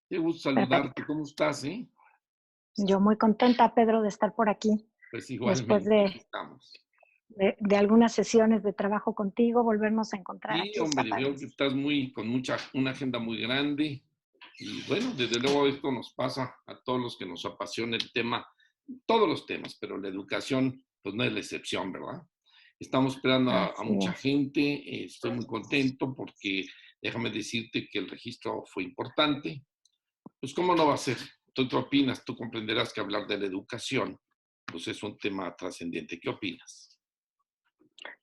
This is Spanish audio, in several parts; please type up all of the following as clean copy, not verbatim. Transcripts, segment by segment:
Qué gusto saludarte. Perfecto. ¿Cómo estás, eh? Yo muy contenta, Pedro, de estar por aquí Pues después igualmente, aquí de, estamos. de algunas sesiones de trabajo contigo, volvernos a encontrar Sí, aquí está hombre, veo que padrísimo. estás una agenda muy grande. Y bueno, desde luego esto nos pasa a todos los que nos apasiona el tema, todos los temas, pero la educación, pues no es la excepción, ¿verdad? Estamos esperando a Así mucha es. gente. Estoy muy contento porque déjame decirte que el registro fue importante. Pues, ¿cómo no va a ser? ¿Tú qué opinas? Tú comprenderás que hablar de la educación, pues es un tema trascendente. ¿Qué opinas?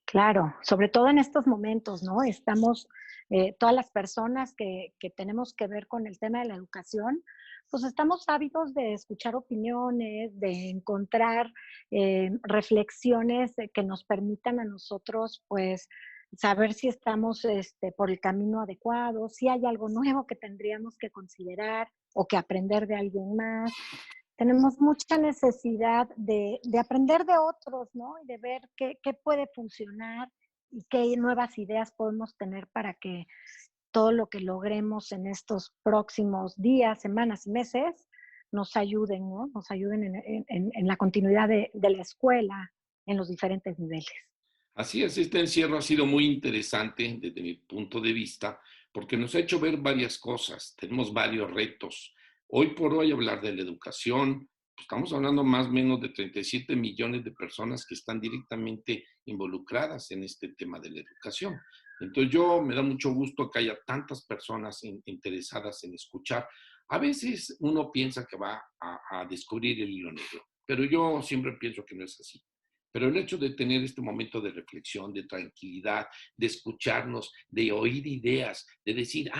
Claro, sobre todo en estos momentos, ¿no? Estamos, todas las personas que tenemos que ver con el tema de la educación, pues estamos ávidos de escuchar opiniones, de encontrar reflexiones que nos permitan a nosotros, pues, saber si estamos por el camino adecuado, si hay algo nuevo que tendríamos que considerar o que aprender de alguien más. Tenemos mucha necesidad de aprender de otros, ¿no? Y de ver qué puede funcionar y qué nuevas ideas podemos tener para que todo lo que logremos en estos próximos días, semanas y meses nos ayuden, ¿no? Nos ayuden en la continuidad de la escuela en los diferentes niveles. Así es, este encierro ha sido muy interesante desde mi punto de vista, porque nos ha hecho ver varias cosas, tenemos varios retos. Hoy por hoy hablar de la educación, pues estamos hablando más o menos de 37 millones de personas que están directamente involucradas en este tema de la educación. Entonces yo me da mucho gusto que haya tantas personas interesadas en escuchar. A veces uno piensa que va a descubrir el hilo negro, pero yo siempre pienso que no es así. Pero el hecho de tener este momento de reflexión, de tranquilidad, de escucharnos, de oír ideas, de decir,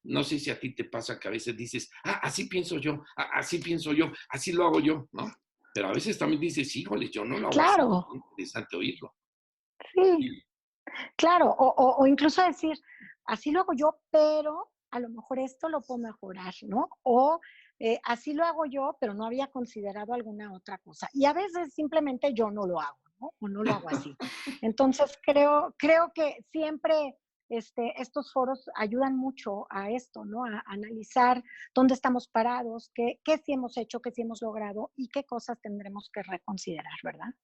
no sé si a ti te pasa que a veces dices, así pienso yo, así pienso yo, así lo hago yo, ¿no? Pero a veces también dices, híjole, yo no lo hago así. Claro, Es interesante oírlo. sí, claro, o incluso decir, así lo hago yo, pero a lo mejor esto lo puedo mejorar, ¿no? O así lo hago yo, pero no había considerado alguna otra cosa. Y a veces simplemente yo no lo hago, ¿no? O no lo hago así. Entonces creo que siempre estos foros ayudan mucho a esto, ¿no? A analizar dónde estamos parados, qué sí hemos hecho, qué sí hemos logrado y qué cosas tendremos que reconsiderar, ¿verdad?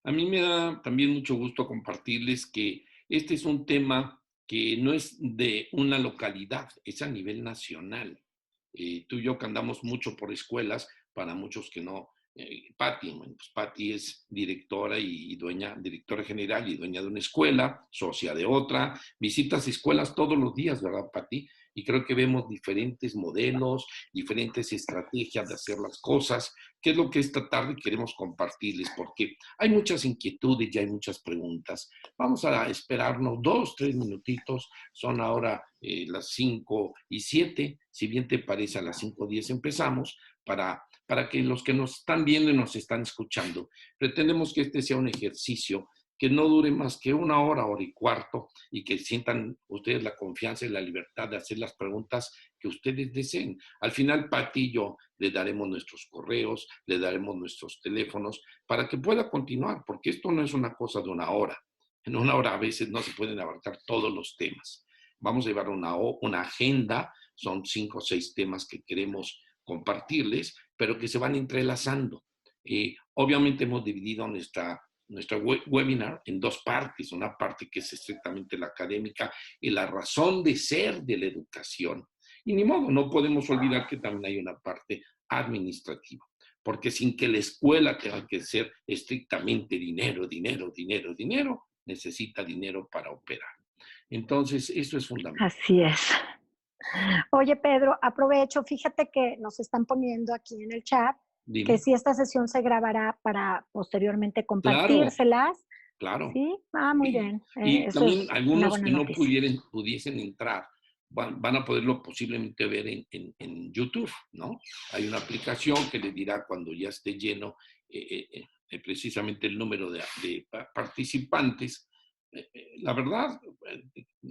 A mí me da también mucho gusto compartirles que este es un tema que no es de una localidad, es a nivel nacional. Tú y yo que andamos mucho por escuelas, para muchos que no, Patti, bueno, pues Patti es directora y dueña, directora general y dueña de una escuela, socia de otra, visitas escuelas todos los días, ¿verdad, Patti? Y creo que vemos diferentes modelos, diferentes estrategias de hacer las cosas, que es lo que esta tarde queremos compartirles, porque hay muchas inquietudes y hay muchas preguntas. Vamos a esperarnos 2, 3 minutitos. Son ahora las 5:07. Si bien te parece, a las 5:10 empezamos para que los que nos están viendo y nos están escuchando, pretendemos que este sea un ejercicio que no dure más que una hora, hora y cuarto, y que sientan ustedes la confianza y la libertad de hacer las preguntas que ustedes deseen. Al final, Pati y yo le daremos nuestros correos, le daremos nuestros teléfonos para que pueda continuar, porque esto no es una cosa de una hora. En una hora a veces no se pueden abarcar todos los temas. Vamos a llevar una agenda, son 5 o 6 temas que queremos compartirles, pero que se van entrelazando. Obviamente hemos dividido nuestra webinar en 2 partes, una parte que es estrictamente la académica y la razón de ser de la educación. Y ni modo, no podemos olvidar que también hay una parte administrativa, porque sin que la escuela tenga que ser estrictamente dinero, dinero, dinero, dinero, necesita dinero para operar. Entonces, eso es fundamental. Así es. Oye, Pedro, aprovecho, fíjate que nos están poniendo aquí en el chat que Dime. si esta sesión se grabará para posteriormente Claro, compartírselas, claro. ¿sí? Ah, muy Y, bien, y eso también es una algunos buena que no noticia. pudiesen entrar, van a poderlo posiblemente ver en YouTube, ¿no? Hay una aplicación que les dirá cuando ya esté lleno precisamente el número de participantes. La verdad,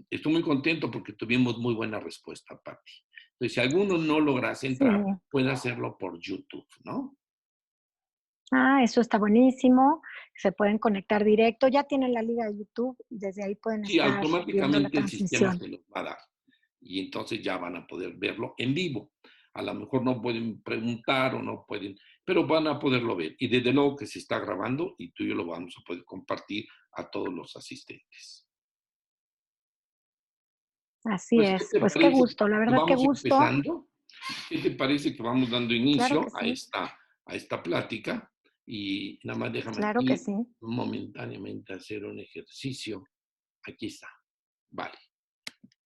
estoy muy contento porque tuvimos muy buena respuesta, Pati. Entonces, si alguno no logras Sí. entrar, puede hacerlo por YouTube, ¿no? Ah, eso está buenísimo. Se pueden conectar directo. Ya tienen la liga de YouTube y desde ahí pueden Sí, estar viendo la automáticamente el sistema transmisión. se los va a dar y entonces ya van a poder verlo en vivo. A lo mejor no pueden preguntar o no pueden, pero van a poderlo ver. Y desde luego que se está grabando y tú y yo lo vamos a poder compartir a todos los asistentes. Así Pues, ¿qué es. te Pues qué parece gusto, la que verdad, qué vamos gusto. empezando? ¿Qué te parece que vamos dando Claro inicio que sí, a esta plática? Y nada más déjame claro que aquí sí. momentáneamente hacer un ejercicio. Aquí está. Vale.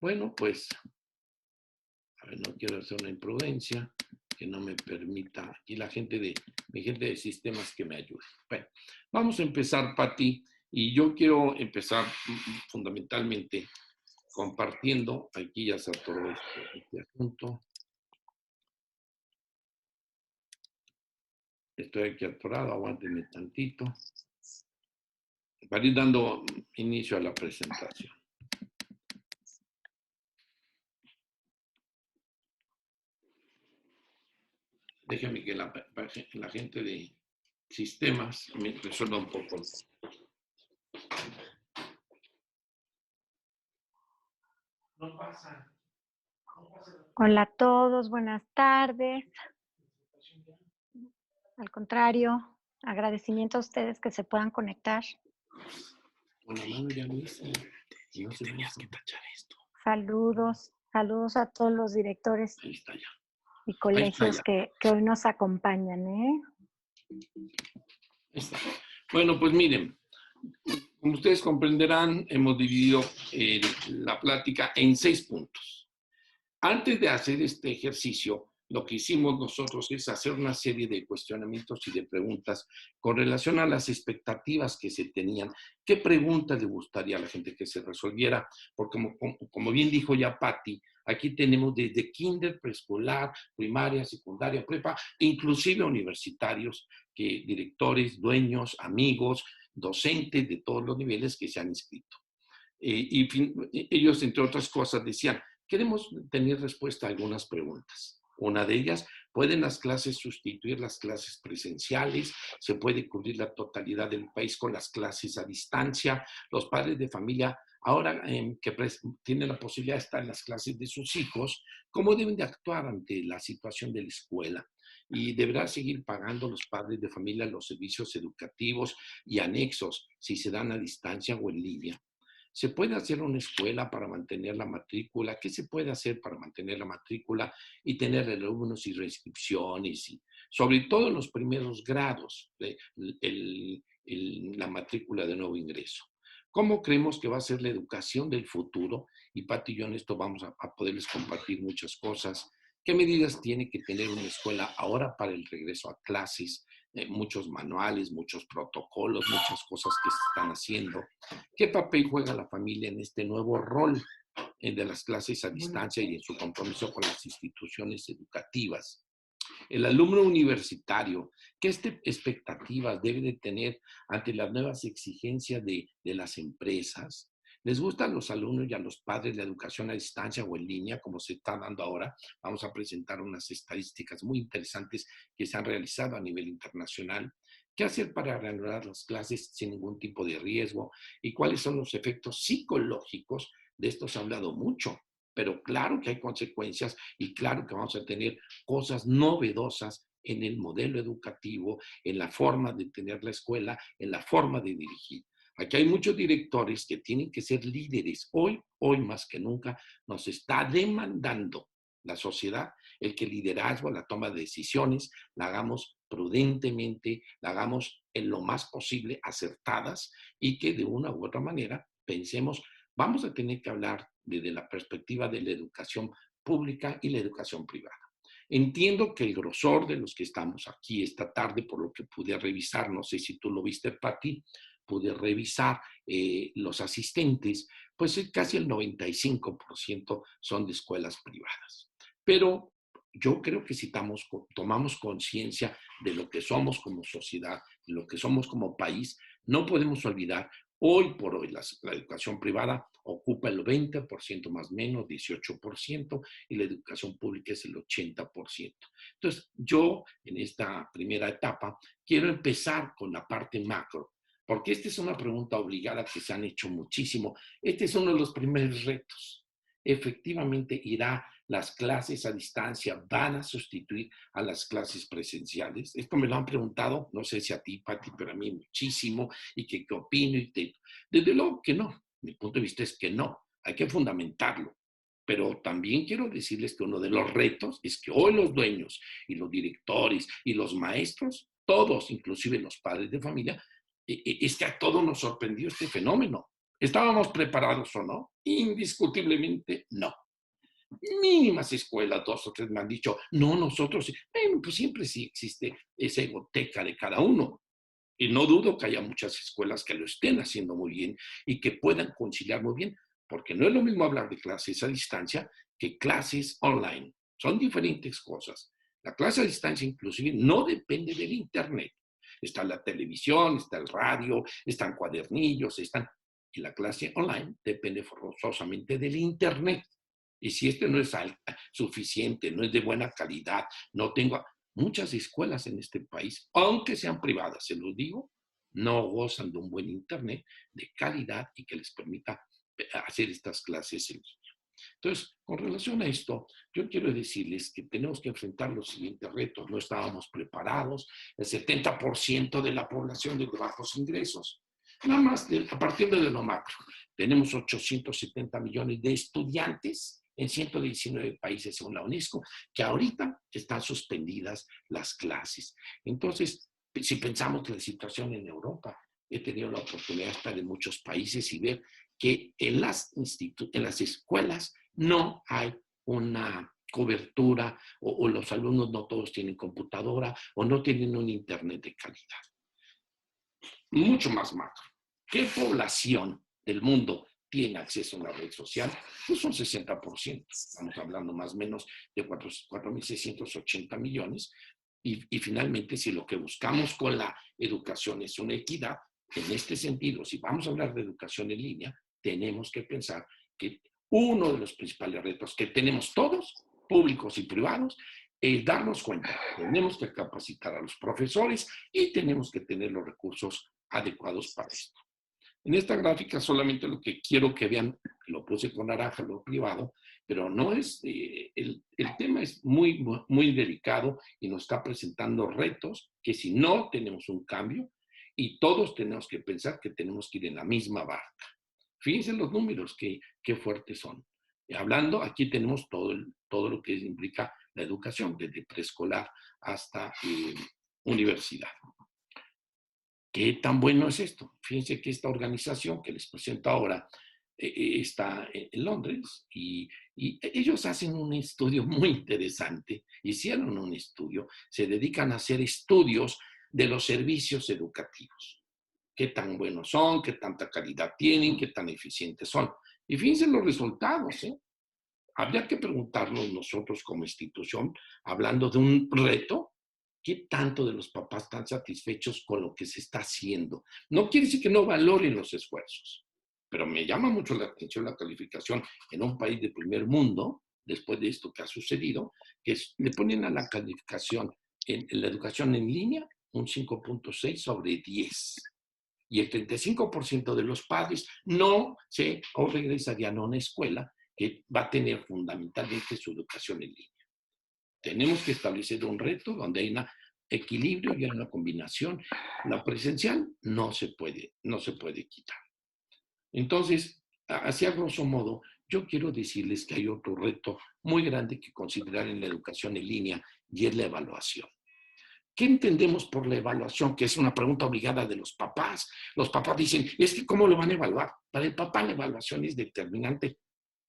Bueno, pues, a ver, no quiero hacer una imprudencia que no me permita aquí mi gente de sistemas que me ayude. Bueno, vamos a empezar, Pati, y yo quiero empezar fundamentalmente compartiendo. Aquí ya se atoró este asunto. Estoy aquí atorado, aguántenme tantito para ir dando inicio a la presentación. Déjame que la gente de sistemas me resuelva un poco. No pasa. No pasa. Hola a todos, buenas tardes. Al contrario, agradecimiento a ustedes que se puedan conectar. Con la mano ya lo hice. No se tenías que tachar esto. Saludos, saludos a todos los directores Ahí está ya. y Ahí está colegios ya. que hoy nos acompañan, ¿eh? Ahí está. Bueno, pues miren, como ustedes comprenderán, hemos dividido la plática en 6 puntos. Antes de hacer este ejercicio, lo que hicimos nosotros es hacer una serie de cuestionamientos y de preguntas con relación a las expectativas que se tenían. ¿Qué preguntas le gustaría a la gente que se resolviera? Porque como bien dijo ya Patti, aquí tenemos desde kinder, preescolar, primaria, secundaria, prepa, inclusive universitarios, directores, dueños, amigos, docentes de todos los niveles que se han inscrito. Ellos, entre otras cosas, decían, queremos tener respuesta a algunas preguntas. Una de ellas, ¿pueden las clases sustituir las clases presenciales? ¿Se puede cubrir la totalidad del país con las clases a distancia? Los padres de familia, ahora que tienen la posibilidad de estar en las clases de sus hijos, ¿cómo deben de actuar ante la situación de la escuela? Y deberá seguir pagando los padres de familia los servicios educativos y anexos si se dan a distancia o en línea. ¿Se puede hacer una escuela para mantener la matrícula? ¿Qué se puede hacer para mantener la matrícula y tener alumnos y reinscripciones? Y sobre todo en los primeros grados, la matrícula de nuevo ingreso. ¿Cómo creemos que va a ser la educación del futuro? Y Pati y yo en esto vamos a poderles compartir muchas cosas. ¿Qué medidas tiene que tener una escuela ahora para el regreso a clases? Muchos manuales, muchos protocolos, muchas cosas que se están haciendo. ¿Qué papel juega la familia en este nuevo rol de las clases a distancia y en su compromiso con las instituciones educativas? El alumno universitario, ¿qué expectativas debe de tener ante las nuevas exigencias de las empresas? ¿Les gusta a los alumnos y a los padres la educación a distancia o en línea, como se está dando ahora? Vamos a presentar unas estadísticas muy interesantes que se han realizado a nivel internacional. ¿Qué hacer para reanudar las clases sin ningún tipo de riesgo? ¿Y cuáles son los efectos psicológicos? De esto se ha hablado mucho, pero claro que hay consecuencias y claro que vamos a tener cosas novedosas en el modelo educativo, en la forma de tener la escuela, en la forma de dirigir. Aquí hay muchos directores que tienen que ser líderes. Hoy más que nunca, nos está demandando la sociedad el que el liderazgo, la toma de decisiones, la hagamos prudentemente, la hagamos en lo más posible acertadas y que de una u otra manera pensemos, vamos a tener que hablar desde la perspectiva de la educación pública y la educación privada. Entiendo que el grosor de los que estamos aquí esta tarde, por lo que pude revisar, no sé si tú lo viste, Pati, pude revisar los asistentes, pues casi el 95% son de escuelas privadas. Pero yo creo que si tomamos conciencia de lo que somos como sociedad, de lo que somos como país, no podemos olvidar, hoy por hoy la educación privada ocupa el 20% más o menos, 18%, y la educación pública es el 80%. Entonces, yo en esta primera etapa quiero empezar con la parte macro, porque esta es una pregunta obligada que se han hecho muchísimo. Este es uno de los primeros retos. Efectivamente, irá las clases a distancia van a sustituir a las clases presenciales? Esto me lo han preguntado, no sé si a ti, Pati, pero a mí muchísimo, y que qué opino. Desde luego que no. Mi punto de vista es que no. Hay que fundamentarlo. Pero también quiero decirles que uno de los retos es que hoy los dueños y los directores y los maestros, todos, inclusive los padres de familia, es que a todos nos sorprendió este fenómeno. ¿Estábamos preparados o no? Indiscutiblemente no. Mínimas escuelas, 2 o 3 me han dicho, no, nosotros, bueno, pues siempre sí existe esa egoteca de cada uno. Y no dudo que haya muchas escuelas que lo estén haciendo muy bien y que puedan conciliar muy bien, porque no es lo mismo hablar de clases a distancia que clases online. Son diferentes cosas. La clase a distancia inclusive no depende del Internet. Está la televisión, está el radio, están cuadernillos, están... Y la clase online depende forzosamente del Internet. Y si este no es suficiente, no es de buena calidad, no tengo... Muchas escuelas en este país, aunque sean privadas, se los digo, no gozan de un buen Internet de calidad y que les permita hacer estas clases en línea. Entonces, con relación a esto, yo quiero decirles que tenemos que enfrentar los siguientes retos. No estábamos preparados. El 70% de la población de bajos ingresos. Nada más a partir de lo macro. Tenemos 870 millones de estudiantes en 119 países según la UNESCO, que ahorita están suspendidas las clases. Entonces, si pensamos en la situación en Europa, he tenido la oportunidad de estar en muchos países y ver que en las escuelas no hay una cobertura o los alumnos no todos tienen computadora o no tienen un internet de calidad. Mucho más macro. ¿Qué población del mundo tiene acceso a una red social? Pues un 60%. Estamos hablando más o menos de 4.680 millones. Y finalmente, si lo que buscamos con la educación es una equidad, en este sentido, si vamos a hablar de educación en línea, tenemos que pensar que uno de los principales retos que tenemos todos, públicos y privados, es darnos cuenta. Tenemos que capacitar a los profesores y tenemos que tener los recursos adecuados para esto. En esta gráfica solamente lo que quiero que vean, lo puse con naranja, lo privado, pero no es, el tema es muy, muy delicado y nos está presentando retos que si no tenemos un cambio y todos tenemos que pensar que tenemos que ir en la misma barca. Fíjense los números, qué fuertes son. Hablando, aquí tenemos todo lo que implica la educación, desde preescolar hasta universidad. ¿Qué tan bueno es esto? Fíjense que esta organización que les presento ahora está en Londres y ellos hacen un estudio muy interesante. Hicieron un estudio, se dedican a hacer estudios de los servicios educativos. Qué tan buenos son, qué tanta calidad tienen, qué tan eficientes son. Y fíjense los resultados, ¿eh? Habría que preguntarnos nosotros como institución, hablando de un reto, ¿qué tanto de los papás están satisfechos con lo que se está haciendo? No quiere decir que no valoren los esfuerzos, pero me llama mucho la atención la calificación en un país de primer mundo, después de esto que ha sucedido, que le ponen a la calificación en la educación en línea un 5.6 sobre 10. Y el 35% de los padres no se o regresarían a una escuela que va a tener fundamentalmente su educación en línea. Tenemos que establecer un reto donde hay un equilibrio y una combinación. La presencial no se puede quitar. Entonces, así a grosso modo, yo quiero decirles que hay otro reto muy grande que considerar en la educación en línea y es la evaluación. ¿Qué entendemos por la evaluación? Que es una pregunta obligada de los papás. Los papás dicen, es que ¿cómo lo van a evaluar? Para el papá la evaluación es determinante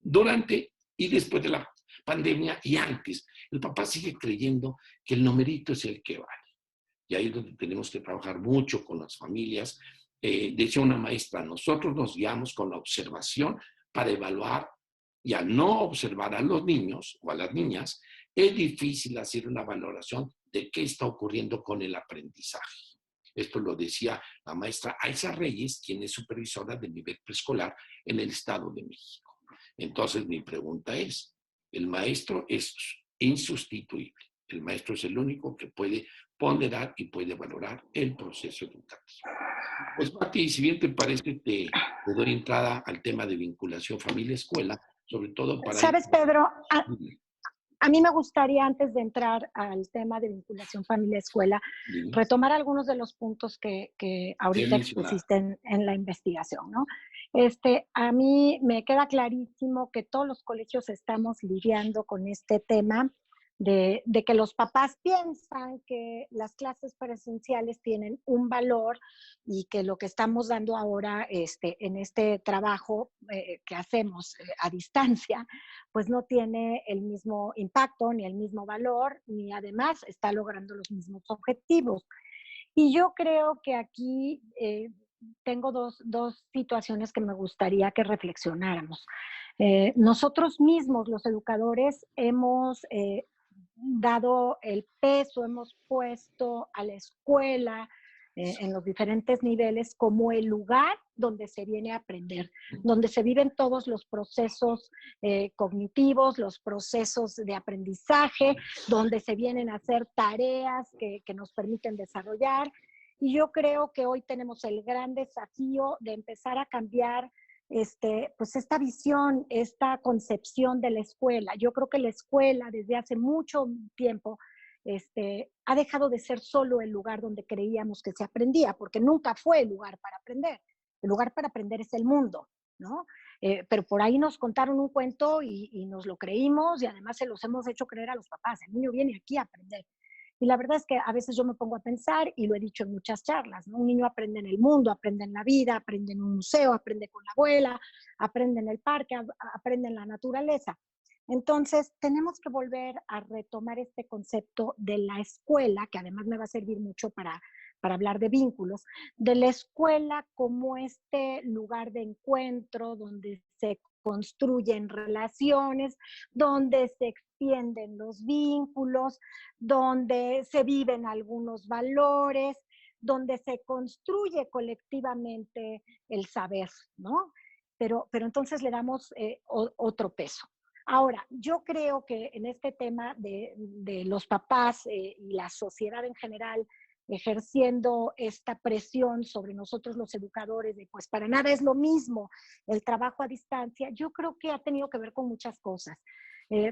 durante y después de la pandemia y antes. El papá sigue creyendo que el numerito es el que vale. Y ahí es donde tenemos que trabajar mucho con las familias. Decía una maestra, nosotros nos guiamos con la observación para evaluar y al no observar a los niños o a las niñas, es difícil hacer una valoración de qué está ocurriendo con el aprendizaje. Esto lo decía la maestra Aiza Reyes, quien es supervisora del nivel preescolar en el Estado de México. Entonces, mi pregunta es, el maestro es insustituible. El maestro es el único que puede ponderar y puede valorar el proceso educativo. Pues, Mati, si bien te parece, te doy entrada al tema de vinculación familia-escuela, sobre todo para... ¿Sabes, Pedro? A mí me gustaría, antes de entrar al tema de vinculación familia-escuela, Dime, retomar algunos de los puntos que que he ahorita mencionado. expusiste en la investigación, ¿no? A mí me queda clarísimo que todos los colegios estamos lidiando con este tema de que los papás piensan que las clases presenciales tienen un valor y que lo que estamos dando ahora en este trabajo que hacemos a distancia, pues no tiene el mismo impacto ni el mismo valor, ni además está logrando los mismos objetivos. Y yo creo que aquí tengo dos situaciones que me gustaría que reflexionáramos. Nosotros mismos, los educadores, hemos dado el peso, hemos puesto a la escuela en los diferentes niveles como el lugar donde se viene a aprender, donde se viven todos los procesos cognitivos, los procesos de aprendizaje, donde se vienen a hacer tareas que nos permiten desarrollar. Y yo creo que hoy tenemos el gran desafío de empezar a cambiar pues esta visión, esta concepción de la escuela. Yo creo que la escuela desde hace mucho tiempo ha dejado de ser solo el lugar donde creíamos que se aprendía, porque nunca fue el lugar para aprender. El lugar para aprender es el mundo, ¿no? Pero por ahí nos contaron un cuento y nos lo creímos y además se los hemos hecho creer a los papás. El niño viene aquí a aprender. Y la verdad es que a veces yo me pongo a pensar, y lo he dicho en muchas charlas, ¿no? Un niño aprende en el mundo, aprende en la vida, aprende en un museo, aprende con la abuela, aprende en el parque, aprende en la naturaleza. Entonces, tenemos que volver a retomar este concepto de la escuela, que además me va a servir mucho para hablar de vínculos, de la escuela como este lugar de encuentro donde se construyen relaciones, donde se extienden los vínculos, donde se viven algunos valores, donde se construye colectivamente el saber, ¿no? Pero entonces le damos otro peso. Ahora, yo creo que en este tema de los papás y la sociedad en general ejerciendo esta presión sobre nosotros los educadores de pues para nada es lo mismo el trabajo a distancia, yo creo que ha tenido que ver con muchas cosas.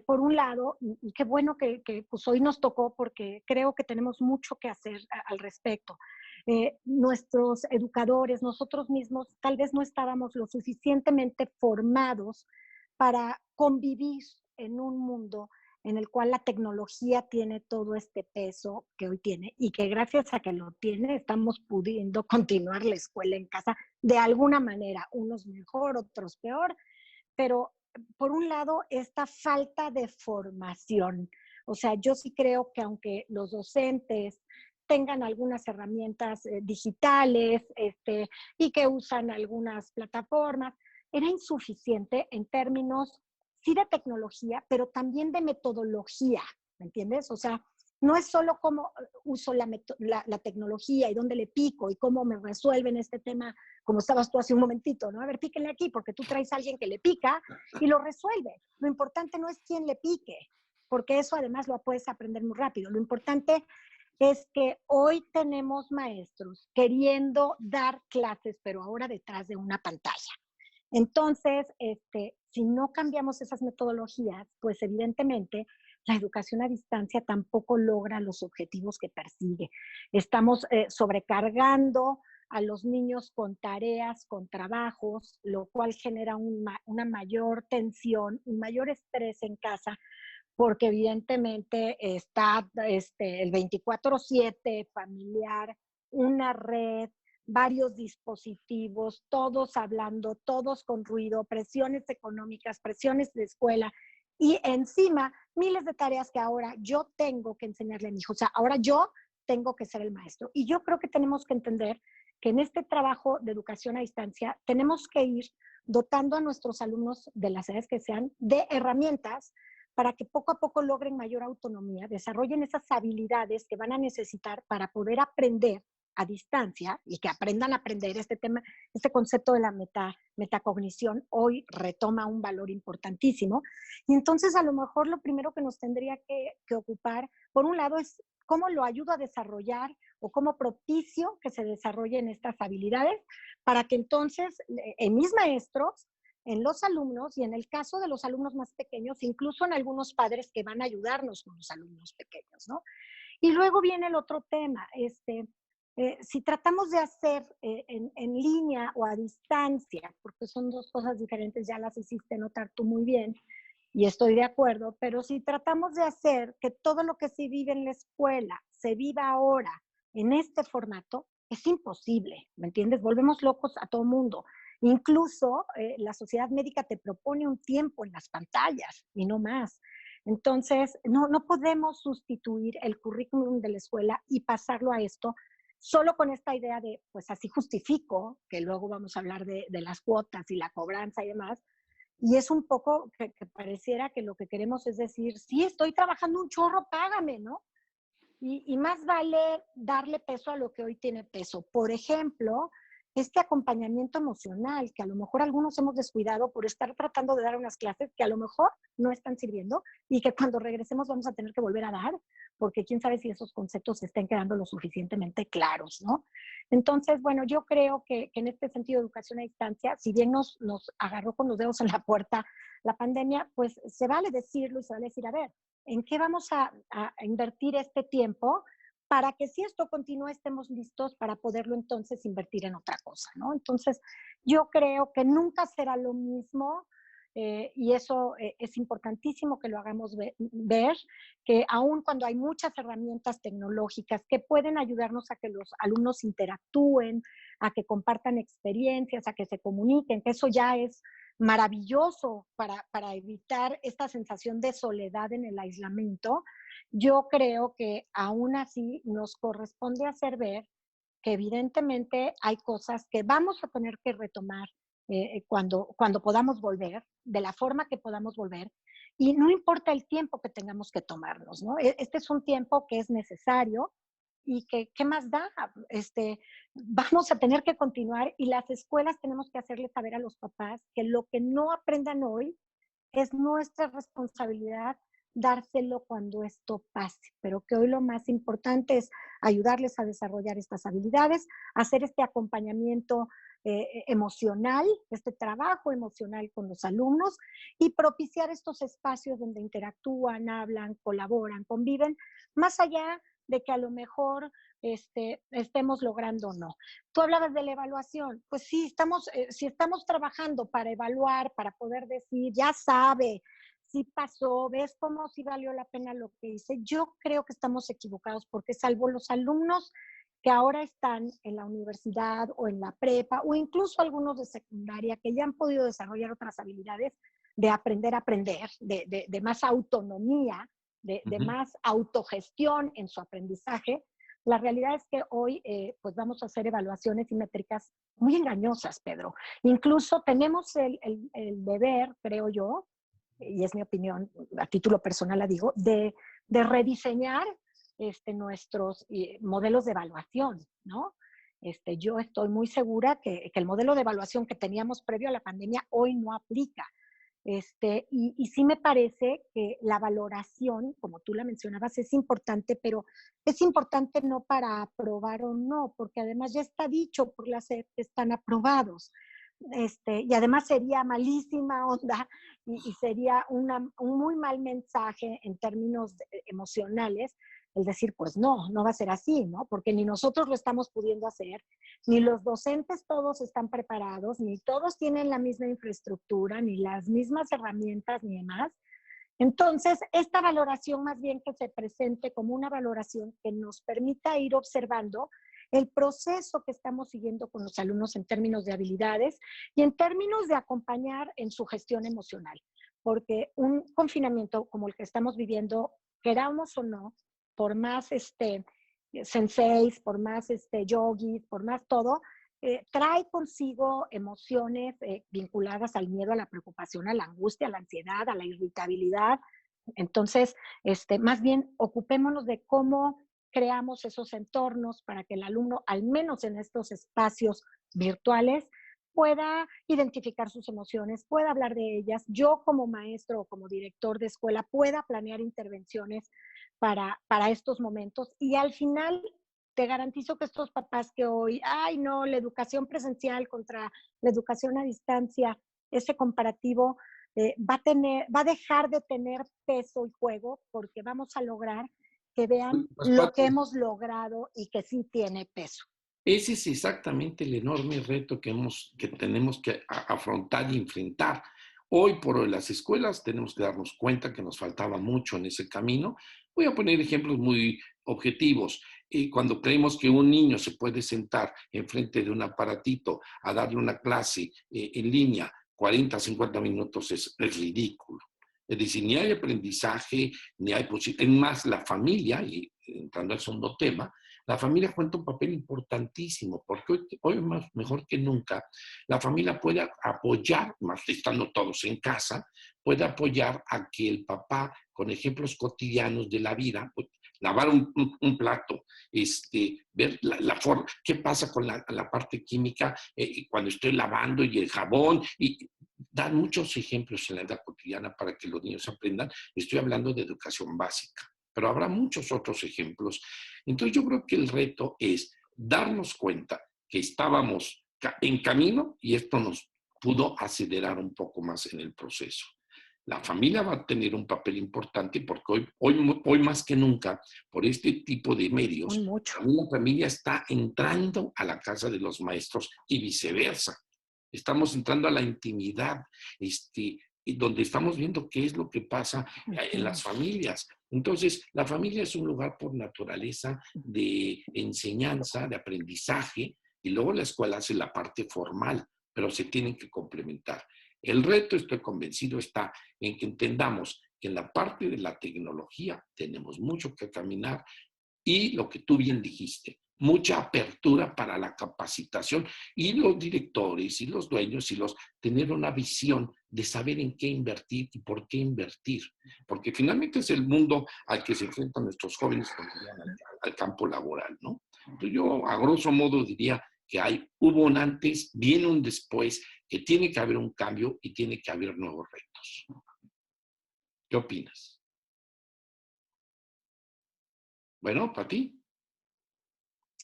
Por un lado, y qué bueno que pues hoy nos tocó porque creo que tenemos mucho que hacer al respecto. Nuestros educadores, nosotros mismos, tal vez no estábamos lo suficientemente formados para convivir en un mundo en el cual la tecnología tiene todo este peso que hoy tiene y que gracias a que lo tiene estamos pudiendo continuar la escuela en casa de alguna manera, unos mejor, otros peor, pero por un lado, esta falta de formación. O sea, yo sí creo que aunque los docentes tengan algunas herramientas digitales y que usan algunas plataformas, era insuficiente en términos, sí de tecnología, pero también de metodología, ¿me entiendes? O sea, no es solo cómo uso la tecnología y dónde le pico y cómo me resuelven este tema, como estabas tú hace un momentito, ¿no? A ver, píquenle aquí, porque tú traes a alguien que le pica y lo resuelve. Lo importante no es quién le pique, porque eso además lo puedes aprender muy rápido. Lo importante es que hoy tenemos maestros queriendo dar clases, pero ahora detrás de una pantalla. Entonces, si no cambiamos esas metodologías, pues evidentemente la educación a distancia tampoco logra los objetivos que persigue. Estamos sobrecargando a los niños con tareas, con trabajos, lo cual genera una mayor tensión, un mayor estrés en casa, porque evidentemente está el 24/7 familiar, una red, varios dispositivos, todos hablando, todos con ruido, presiones económicas, presiones de escuela y encima miles de tareas que ahora yo tengo que enseñarle a mi hijo. O sea, ahora yo tengo que ser el maestro. Y yo creo que tenemos que entender que en este trabajo de educación a distancia tenemos que ir dotando a nuestros alumnos de las edades que sean de herramientas para que poco a poco logren mayor autonomía, desarrollen esas habilidades que van a necesitar para poder aprender a distancia y que aprendan a aprender este tema, este concepto de la metacognición hoy retoma un valor importantísimo. Y entonces a lo mejor lo primero que nos tendría que ocupar, por un lado, es cómo lo ayudo a desarrollar o cómo propicio que se desarrollen estas habilidades para que entonces en mis maestros en los alumnos y en el caso de los alumnos más pequeños, incluso en algunos padres que van a ayudarnos con los alumnos pequeños, ¿no? Y luego viene el otro tema, si tratamos de hacer en línea o a distancia, porque son dos cosas diferentes, ya las hiciste notar tú muy bien, y estoy de acuerdo, pero si tratamos de hacer que todo lo que se vive en la escuela se viva ahora en este formato, es imposible, ¿me entiendes? Volvemos locos a todo mundo. Incluso la sociedad médica te propone un tiempo en las pantallas y no más. Entonces, no podemos sustituir el currículum de la escuela y pasarlo a esto solo con esta idea de, pues así justifico, que luego vamos a hablar de las cuotas y la cobranza y demás, y es un poco que pareciera que lo que queremos es decir, sí, estoy trabajando un chorro, págame, ¿no? Y más vale darle peso a lo que hoy tiene peso. Por ejemplo, este acompañamiento emocional, que a lo mejor algunos hemos descuidado por estar tratando de dar unas clases que a lo mejor no están sirviendo y que cuando regresemos vamos a tener que volver a dar, porque quién sabe si esos conceptos se estén quedando lo suficientemente claros, ¿no? Entonces, bueno, yo creo que en este sentido, educación a distancia, si bien nos agarró con los dedos en la puerta la pandemia, pues se vale decirlo y se vale decir, a ver, ¿en qué vamos a invertir este tiempo para que si esto continúa estemos listos para poderlo entonces invertir en otra cosa, ¿no? Entonces, yo creo que nunca será lo mismo y eso es importantísimo que lo hagamos ver, que aun cuando hay muchas herramientas tecnológicas que pueden ayudarnos a que los alumnos interactúen, a que compartan experiencias, a que se comuniquen, que eso ya es maravilloso para evitar esta sensación de soledad en el aislamiento, yo creo que aún así nos corresponde hacer ver que evidentemente hay cosas que vamos a tener que retomar cuando podamos volver, de la forma que podamos volver, y no importa el tiempo que tengamos que tomarnos, ¿no? Este es un tiempo que es necesario y que, ¿qué más da? Vamos a tener que continuar y las escuelas tenemos que hacerle saber a los papás que lo que no aprendan hoy es nuestra responsabilidad dárselo cuando esto pase, pero que hoy lo más importante es ayudarles a desarrollar estas habilidades, hacer este acompañamiento emocional, este trabajo emocional con los alumnos y propiciar estos espacios donde interactúan, hablan, colaboran, conviven, más allá de que a lo mejor estemos logrando o no. Tú hablabas de la evaluación, pues sí, si estamos trabajando para evaluar, para poder decir, ya sabe, si pasó, ves cómo sí valió la pena lo que hice, yo creo que estamos equivocados porque salvo los alumnos que ahora están en la universidad o en la prepa o incluso algunos de secundaria que ya han podido desarrollar otras habilidades de aprender a aprender, de más autonomía, de Ujú. más autogestión en su aprendizaje, la realidad es que hoy pues vamos a hacer evaluaciones y métricas muy engañosas, Pedro. Incluso tenemos el deber, creo yo, y es mi opinión, a título personal la digo, de rediseñar nuestros modelos de evaluación, ¿no? Yo estoy muy segura que el modelo de evaluación que teníamos previo a la pandemia hoy no aplica. Y sí me parece que la valoración, como tú la mencionabas, es importante, pero es importante no para aprobar o no, porque además ya está dicho por la SEP que están aprobados. Y además sería malísima onda y sería un muy mal mensaje en términos emocionales el decir, pues no va a ser así, ¿no? Porque ni nosotros lo estamos pudiendo hacer, ni los docentes todos están preparados, ni todos tienen la misma infraestructura, ni las mismas herramientas, ni demás. Entonces, esta valoración más bien que se presente como una valoración que nos permita ir observando el proceso que estamos siguiendo con los alumnos en términos de habilidades y en términos de acompañar en su gestión emocional. Porque un confinamiento como el que estamos viviendo, queramos o no, por más senseis, por más yogis, por más todo, trae consigo emociones vinculadas al miedo, a la preocupación, a la angustia, a la ansiedad, a la irritabilidad. Entonces, más bien ocupémonos de cómo creamos esos entornos para que el alumno, al menos en estos espacios virtuales, pueda identificar sus emociones, pueda hablar de ellas. Yo como maestro o como director de escuela pueda planear intervenciones para estos momentos y al final te garantizo que estos papás que hoy, ay no, la educación presencial contra la educación a distancia, ese comparativo va a dejar de tener peso y juego porque vamos a lograr que vean Pues, lo que Pati, hemos logrado y que sí tiene peso. ese es exactamente el enorme reto que tenemos que afrontar y enfrentar. Hoy por hoy las escuelas tenemos que darnos cuenta que nos faltaba mucho en ese camino. Voy a poner ejemplos muy objetivos. Cuando creemos que un niño se puede sentar enfrente de un aparatito a darle una clase en línea 40, 50 minutos es ridículo. Es decir, ni hay aprendizaje, ni hay posibilidad. Es más, la familia, y entrando al segundo tema, la familia cuenta un papel importantísimo, porque hoy más, mejor que nunca, la familia puede apoyar, más estando todos en casa, puede apoyar a que el papá, con ejemplos cotidianos de la vida, pues, lavar plato, ver la forma, qué pasa con la parte química cuando estoy lavando y el jabón, y dan muchos ejemplos en la vida cotidiana para que los niños aprendan. Estoy hablando de educación básica, pero habrá muchos otros ejemplos. Entonces yo creo que el reto es darnos cuenta que estábamos en camino y esto nos pudo acelerar un poco más en el proceso. La familia va a tener un papel importante porque hoy más que nunca, por este tipo de medios, Mucho. la familia está entrando a la casa de los maestros y viceversa. Estamos entrando a la intimidad, y donde estamos viendo qué es lo que pasa en las familias. Entonces, la familia es un lugar por naturaleza de enseñanza, de aprendizaje, y luego la escuela hace la parte formal, pero se tienen que complementar. El reto, estoy convencido, está en que entendamos que en la parte de la tecnología tenemos mucho que caminar y lo que tú bien dijiste, mucha apertura para la capacitación y los directores y los dueños tener una visión de saber en qué invertir y por qué invertir, porque finalmente es el mundo al que se enfrentan nuestros jóvenes cuando llegan al campo laboral, ¿no? Entonces yo a grosso modo diría que hubo un antes, viene un después, que tiene que haber un cambio y tiene que haber nuevos retos. ¿Qué opinas? Bueno, para ti.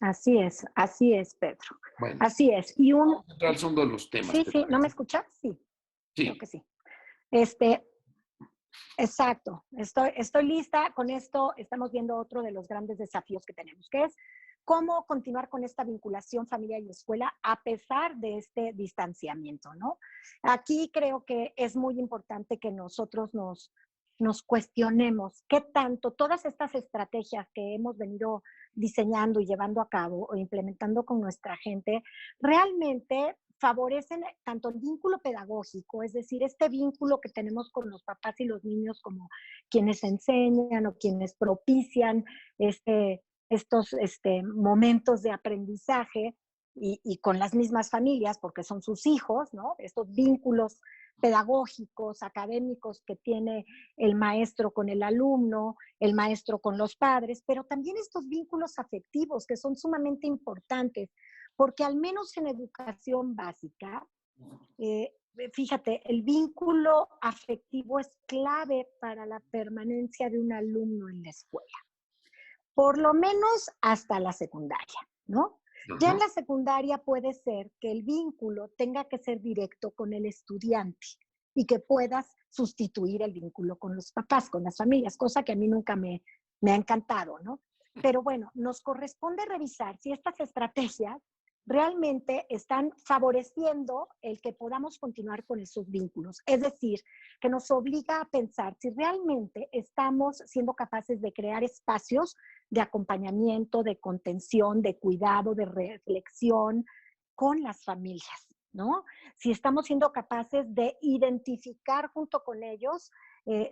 Así es, Pedro. Bueno, Así es. Y vamos a entrar al fondo de los temas, sí, ¿te sí, ¿no me parece? escuchas? Sí, creo Sí. que sí. Este, exacto. Estoy lista. Con esto estamos viendo otro de los grandes desafíos que tenemos, que es cómo continuar con esta vinculación familia y escuela a pesar de este distanciamiento, ¿no? Aquí creo que es muy importante que nosotros nos cuestionemos qué tanto todas estas estrategias que hemos venido diseñando y llevando a cabo o implementando con nuestra gente realmente favorecen tanto el vínculo pedagógico, es decir, este vínculo que tenemos con los papás y los niños como quienes enseñan o quienes propician estos momentos de aprendizaje y con las mismas familias, porque son sus hijos, ¿no? Estos vínculos pedagógicos, académicos que tiene el maestro con el alumno, el maestro con los padres, pero también estos vínculos afectivos que son sumamente importantes, porque al menos en educación básica, fíjate, el vínculo afectivo es clave para la permanencia de un alumno en la escuela, por lo menos hasta la secundaria, ¿no? Ya en Ajá. la secundaria puede ser que el vínculo tenga que ser directo con el estudiante y que puedas sustituir el vínculo con los papás, con las familias, cosa que a mí nunca me ha encantado, ¿no? Pero bueno, nos corresponde revisar si estas estrategias realmente están favoreciendo el que podamos continuar con esos vínculos. Es decir, que nos obliga a pensar si realmente estamos siendo capaces de crear espacios de acompañamiento, de contención, de cuidado, de reflexión con las familias, ¿no? Si estamos siendo capaces de identificar junto con ellos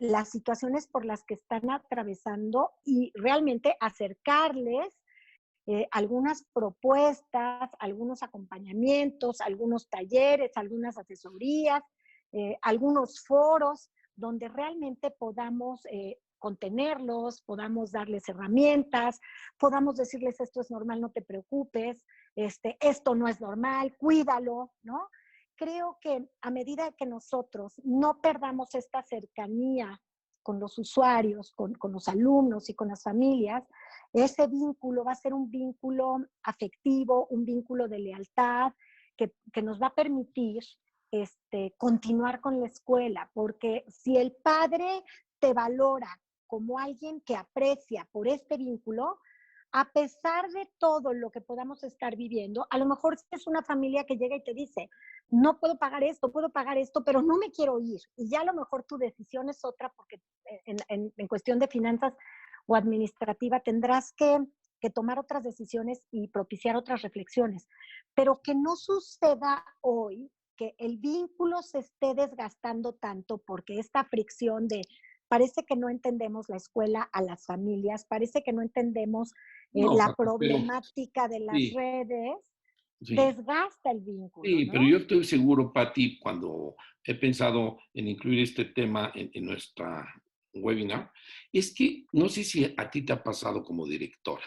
las situaciones por las que están atravesando y realmente acercarles algunas propuestas, algunos acompañamientos, algunos talleres, algunas asesorías, algunos foros donde realmente podamos contenerlos, podamos darles herramientas, podamos decirles esto es normal, no te preocupes, esto no es normal, cuídalo, ¿no? Creo que a medida que nosotros no perdamos esta cercanía con los usuarios, con los alumnos y con las familias, ese vínculo va a ser un vínculo afectivo, un vínculo de lealtad que nos va a permitir continuar con la escuela, porque si el padre te valora como alguien que aprecia por este vínculo, a pesar de todo lo que podamos estar viviendo, a lo mejor es una familia que llega y te dice, no puedo pagar esto, pero no me quiero ir. Y ya a lo mejor tu decisión es otra porque en cuestión de finanzas o administrativa tendrás que tomar otras decisiones y propiciar otras reflexiones. Pero que no suceda hoy que el vínculo se esté desgastando tanto porque esta fricción de parece que no entendemos la escuela a las familias, parece que no entendemos No, la Pati, pero problemática de las sí, redes, sí. desgasta el vínculo, Sí, pero ¿no? yo estoy seguro, Patti, cuando he pensado en incluir este tema en nuestra webinar, es que no sé si a ti te ha pasado como directora.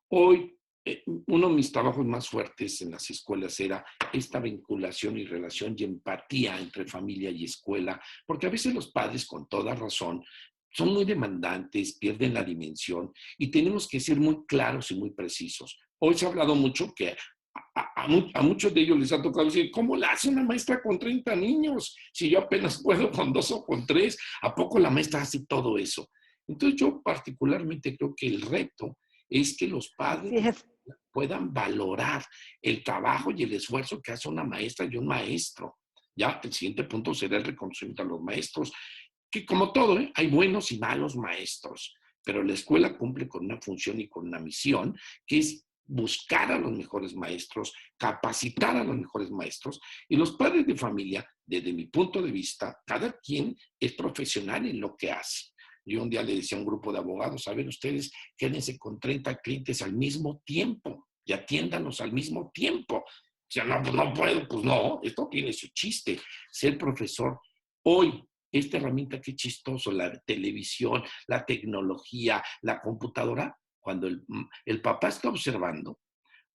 Hoy, uno de mis trabajos más fuertes en las escuelas era esta vinculación y relación y empatía entre familia y escuela, porque a veces los padres, con toda razón, son muy demandantes, pierden la dimensión y tenemos que ser muy claros y muy precisos. Hoy se ha hablado mucho que a muchos de ellos les ha tocado decir, ¿cómo la hace una maestra con 30 niños? Si yo apenas puedo con 2 o con 3, ¿a poco la maestra hace todo eso? Entonces yo particularmente creo que el reto es que los padres Así es. puedan valorar el trabajo y el esfuerzo que hace una maestra y un maestro. Ya, el siguiente punto será el reconocimiento a los maestros, que como todo, hay buenos y malos maestros, pero la escuela cumple con una función y con una misión, que es buscar a los mejores maestros, capacitar a los mejores maestros, y los padres de familia, desde mi punto de vista, cada quien es profesional en lo que hace. Yo un día le decía a un grupo de abogados, a ver, ustedes quédense con 30 clientes al mismo tiempo y atiéndanos al mismo tiempo. O sea, no, pues no puedo, pues no, esto tiene su chiste. Ser profesor hoy, esta herramienta, qué chistoso, la televisión, la tecnología, la computadora, cuando el papá está observando,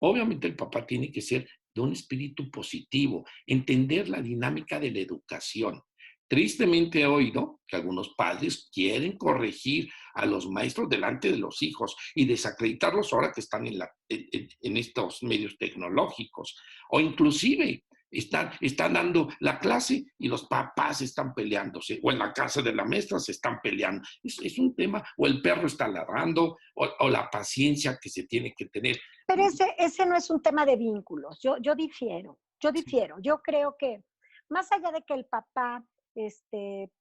obviamente el papá tiene que ser de un espíritu positivo, entender la dinámica de la educación. Tristemente he oído que algunos padres quieren corregir a los maestros delante de los hijos y desacreditarlos ahora que están en estos medios tecnológicos. O inclusive están dando la clase y los papás están peleándose, o en la casa de la maestra se están peleando. Es un tema, o el perro está ladrando, o la paciencia que se tiene que tener. Pero ese no es un tema de vínculos. Yo difiero, yo Sí, difiero. Yo creo que más allá de que el papá este,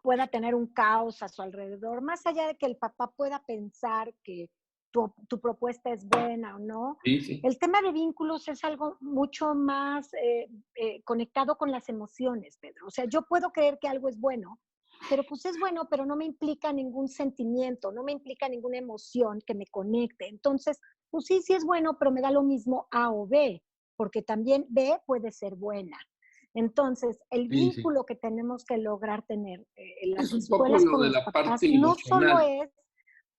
pueda tener un caos a su alrededor, más allá de que el papá pueda pensar que tu propuesta es buena o no, sí, sí. el tema de vínculos es algo mucho más conectado con las emociones, Pedro. O sea, yo puedo creer que algo es bueno, pero pues es bueno, pero no me implica ningún sentimiento, no me implica ninguna emoción que me conecte. Entonces, pues sí, sí es bueno, pero me da lo mismo A o B, porque también B puede ser buena. Entonces, el Sí, sí. vínculo que tenemos que lograr tener en Es las un poco escuelas lo con de los la parte papás no solo emocional. es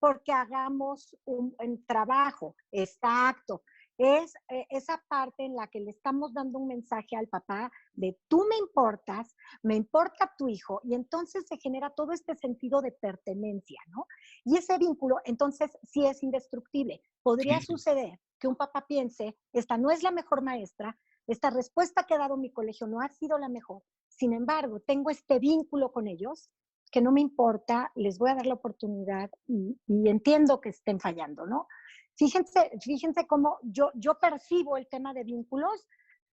porque hagamos un trabajo, exacto, es esa parte en la que le estamos dando un mensaje al papá de tú me importas, me importa tu hijo, y entonces se genera todo este sentido de pertenencia, ¿no? Y ese vínculo, entonces, sí es indestructible. Podría Sí, sí. suceder que un papá piense, esta no es la mejor maestra, esta respuesta que ha dado mi colegio no ha sido la mejor, sin embargo, tengo este vínculo con ellos que no me importa, les voy a dar la oportunidad y entiendo que estén fallando, ¿no? Fíjense cómo yo percibo el tema de vínculos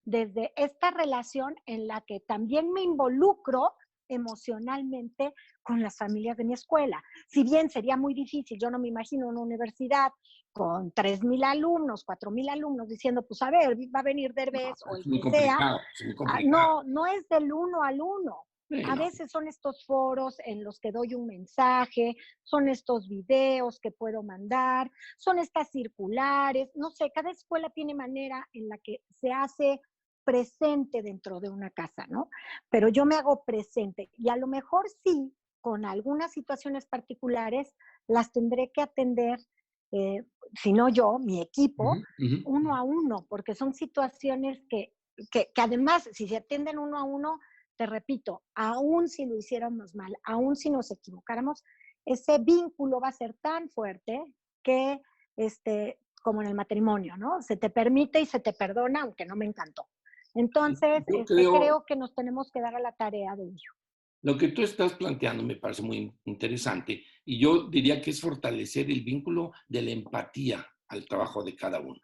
desde esta relación en la que también me involucro emocionalmente con las familias de mi escuela. Si bien sería muy difícil, yo no me imagino una universidad con 3,000 alumnos, 4,000 alumnos diciendo, pues a ver, va a venir No, Derbez o es el muy que sea. complicado, es muy complicado. No, no es del uno al uno. A No. veces son estos foros en los que doy un mensaje, son estos videos que puedo mandar, son estas circulares, no sé, cada escuela tiene manera en la que se hace presente dentro de una casa, ¿no? Pero yo me hago presente y a lo mejor sí, con algunas situaciones particulares, las tendré que atender, eh, si no yo, mi Ujú, equipo, ujú. uno a uno, porque son situaciones que además, si se atienden uno a uno, te repito, aún si lo hiciéramos mal, aún si nos equivocáramos, ese vínculo va a ser tan fuerte que, como en el matrimonio, ¿no? Se te permite y se te perdona, aunque no me encantó. Entonces, Yo creo, creo que nos tenemos que dar a la tarea de ello. lo que tú estás planteando me parece muy interesante y yo diría que es fortalecer el vínculo de la empatía al trabajo de cada uno,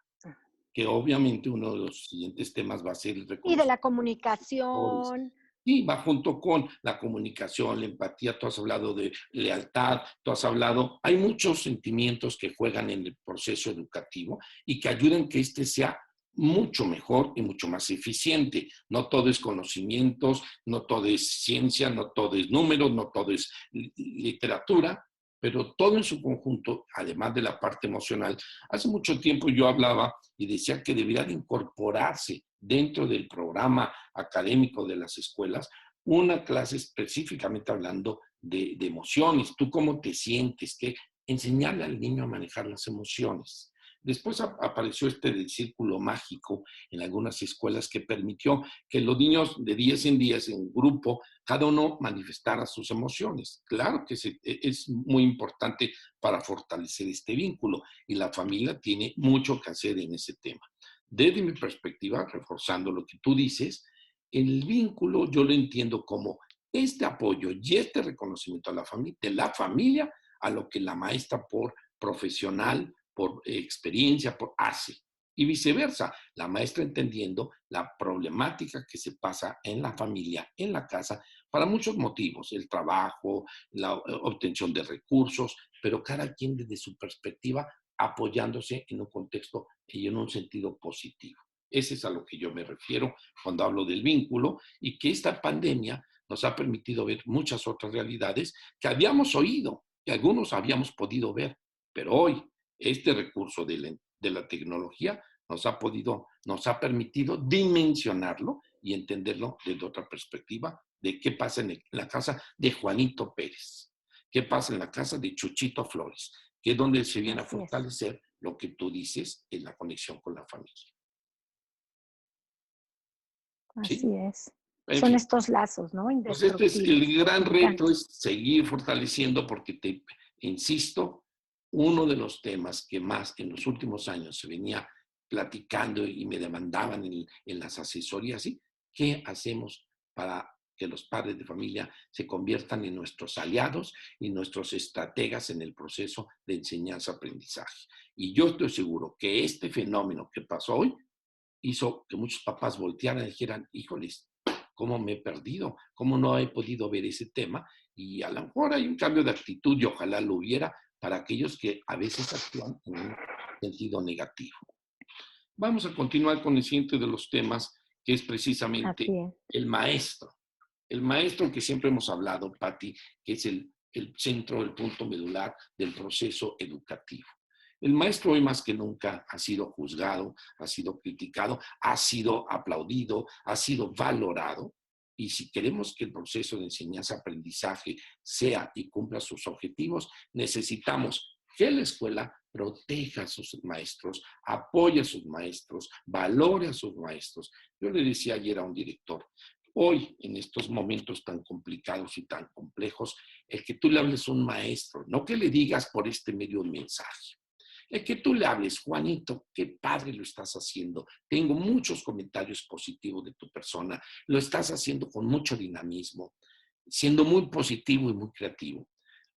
que obviamente uno de los siguientes temas va a ser el Y de reconocimiento. la comunicación, Y va junto con la comunicación, la empatía, tú has hablado de lealtad, tú has hablado, hay muchos sentimientos que juegan en el proceso educativo y que ayudan que este sea mucho mejor y mucho más eficiente. No todo es conocimientos, no todo es ciencia, no todo es números, no todo es literatura, pero todo en su conjunto, además de la parte emocional. Hace mucho tiempo yo hablaba y decía que debería de incorporarse dentro del programa académico de las escuelas una clase específicamente hablando de emociones, tú cómo te sientes, que enseñarle al niño a manejar las emociones. Después apareció este del círculo mágico en algunas escuelas que permitió que los niños de 10 en 10 en grupo, cada uno manifestara sus emociones. Claro que es muy importante para fortalecer este vínculo y la familia tiene mucho que hacer en ese tema. Desde mi perspectiva, reforzando lo que tú dices, el vínculo yo lo entiendo como este apoyo y este reconocimiento a la familia, de la familia a lo que la maestra por profesional, por experiencia, por hace. Y viceversa, la maestra entendiendo la problemática que se pasa en la familia, en la casa, para muchos motivos, el trabajo, la obtención de recursos, pero cada quien desde su perspectiva apoyándose en un contexto y en un sentido positivo. Ese es a lo que yo me refiero cuando hablo del vínculo y que esta pandemia nos ha permitido ver muchas otras realidades que habíamos oído, que algunos habíamos podido ver, pero hoy este recurso de la tecnología nos ha permitido dimensionarlo y entenderlo desde otra perspectiva de qué pasa en la casa de Juanito Pérez, qué pasa en la casa de Chuchito Flores, que es donde se viene a así es, fortalecer lo que tú dices en la conexión con la familia. ¿Sí? así es. En Son fin, estos lazos, ¿no? pues este es el Indestructibles. gran Me reto, encanta. es seguir fortaleciendo porque te insisto, uno de los temas que más en los últimos años se venía platicando y me demandaban en las asesorías, ¿sí? ¿Qué hacemos para que los padres de familia se conviertan en nuestros aliados y nuestros estrategas en el proceso de enseñanza-aprendizaje? Y yo estoy seguro que este fenómeno que pasó hoy hizo que muchos papás voltearan y dijeran, híjoles, ¿cómo me he perdido? ¿Cómo no he podido ver ese tema? Y a lo mejor hay un cambio de actitud y ojalá lo hubiera para aquellos que a veces actúan en un sentido negativo. Vamos a continuar con el siguiente de los temas, que es precisamente Así es. el maestro. El maestro que siempre hemos hablado, Patti, que es el centro, el punto medular del proceso educativo. El maestro hoy más que nunca ha sido juzgado, ha sido criticado, ha sido aplaudido, ha sido valorado. Y si queremos que el proceso de enseñanza-aprendizaje sea y cumpla sus objetivos, necesitamos que la escuela proteja a sus maestros, apoye a sus maestros, valore a sus maestros. Yo le decía ayer a un director, hoy, en estos momentos tan complicados y tan complejos, el que tú le hables a un maestro, no que le digas por este medio un mensaje, el que tú le hables, Juanito, qué padre lo estás haciendo. Tengo muchos comentarios positivos de tu persona. Lo estás haciendo con mucho dinamismo, siendo muy positivo y muy creativo.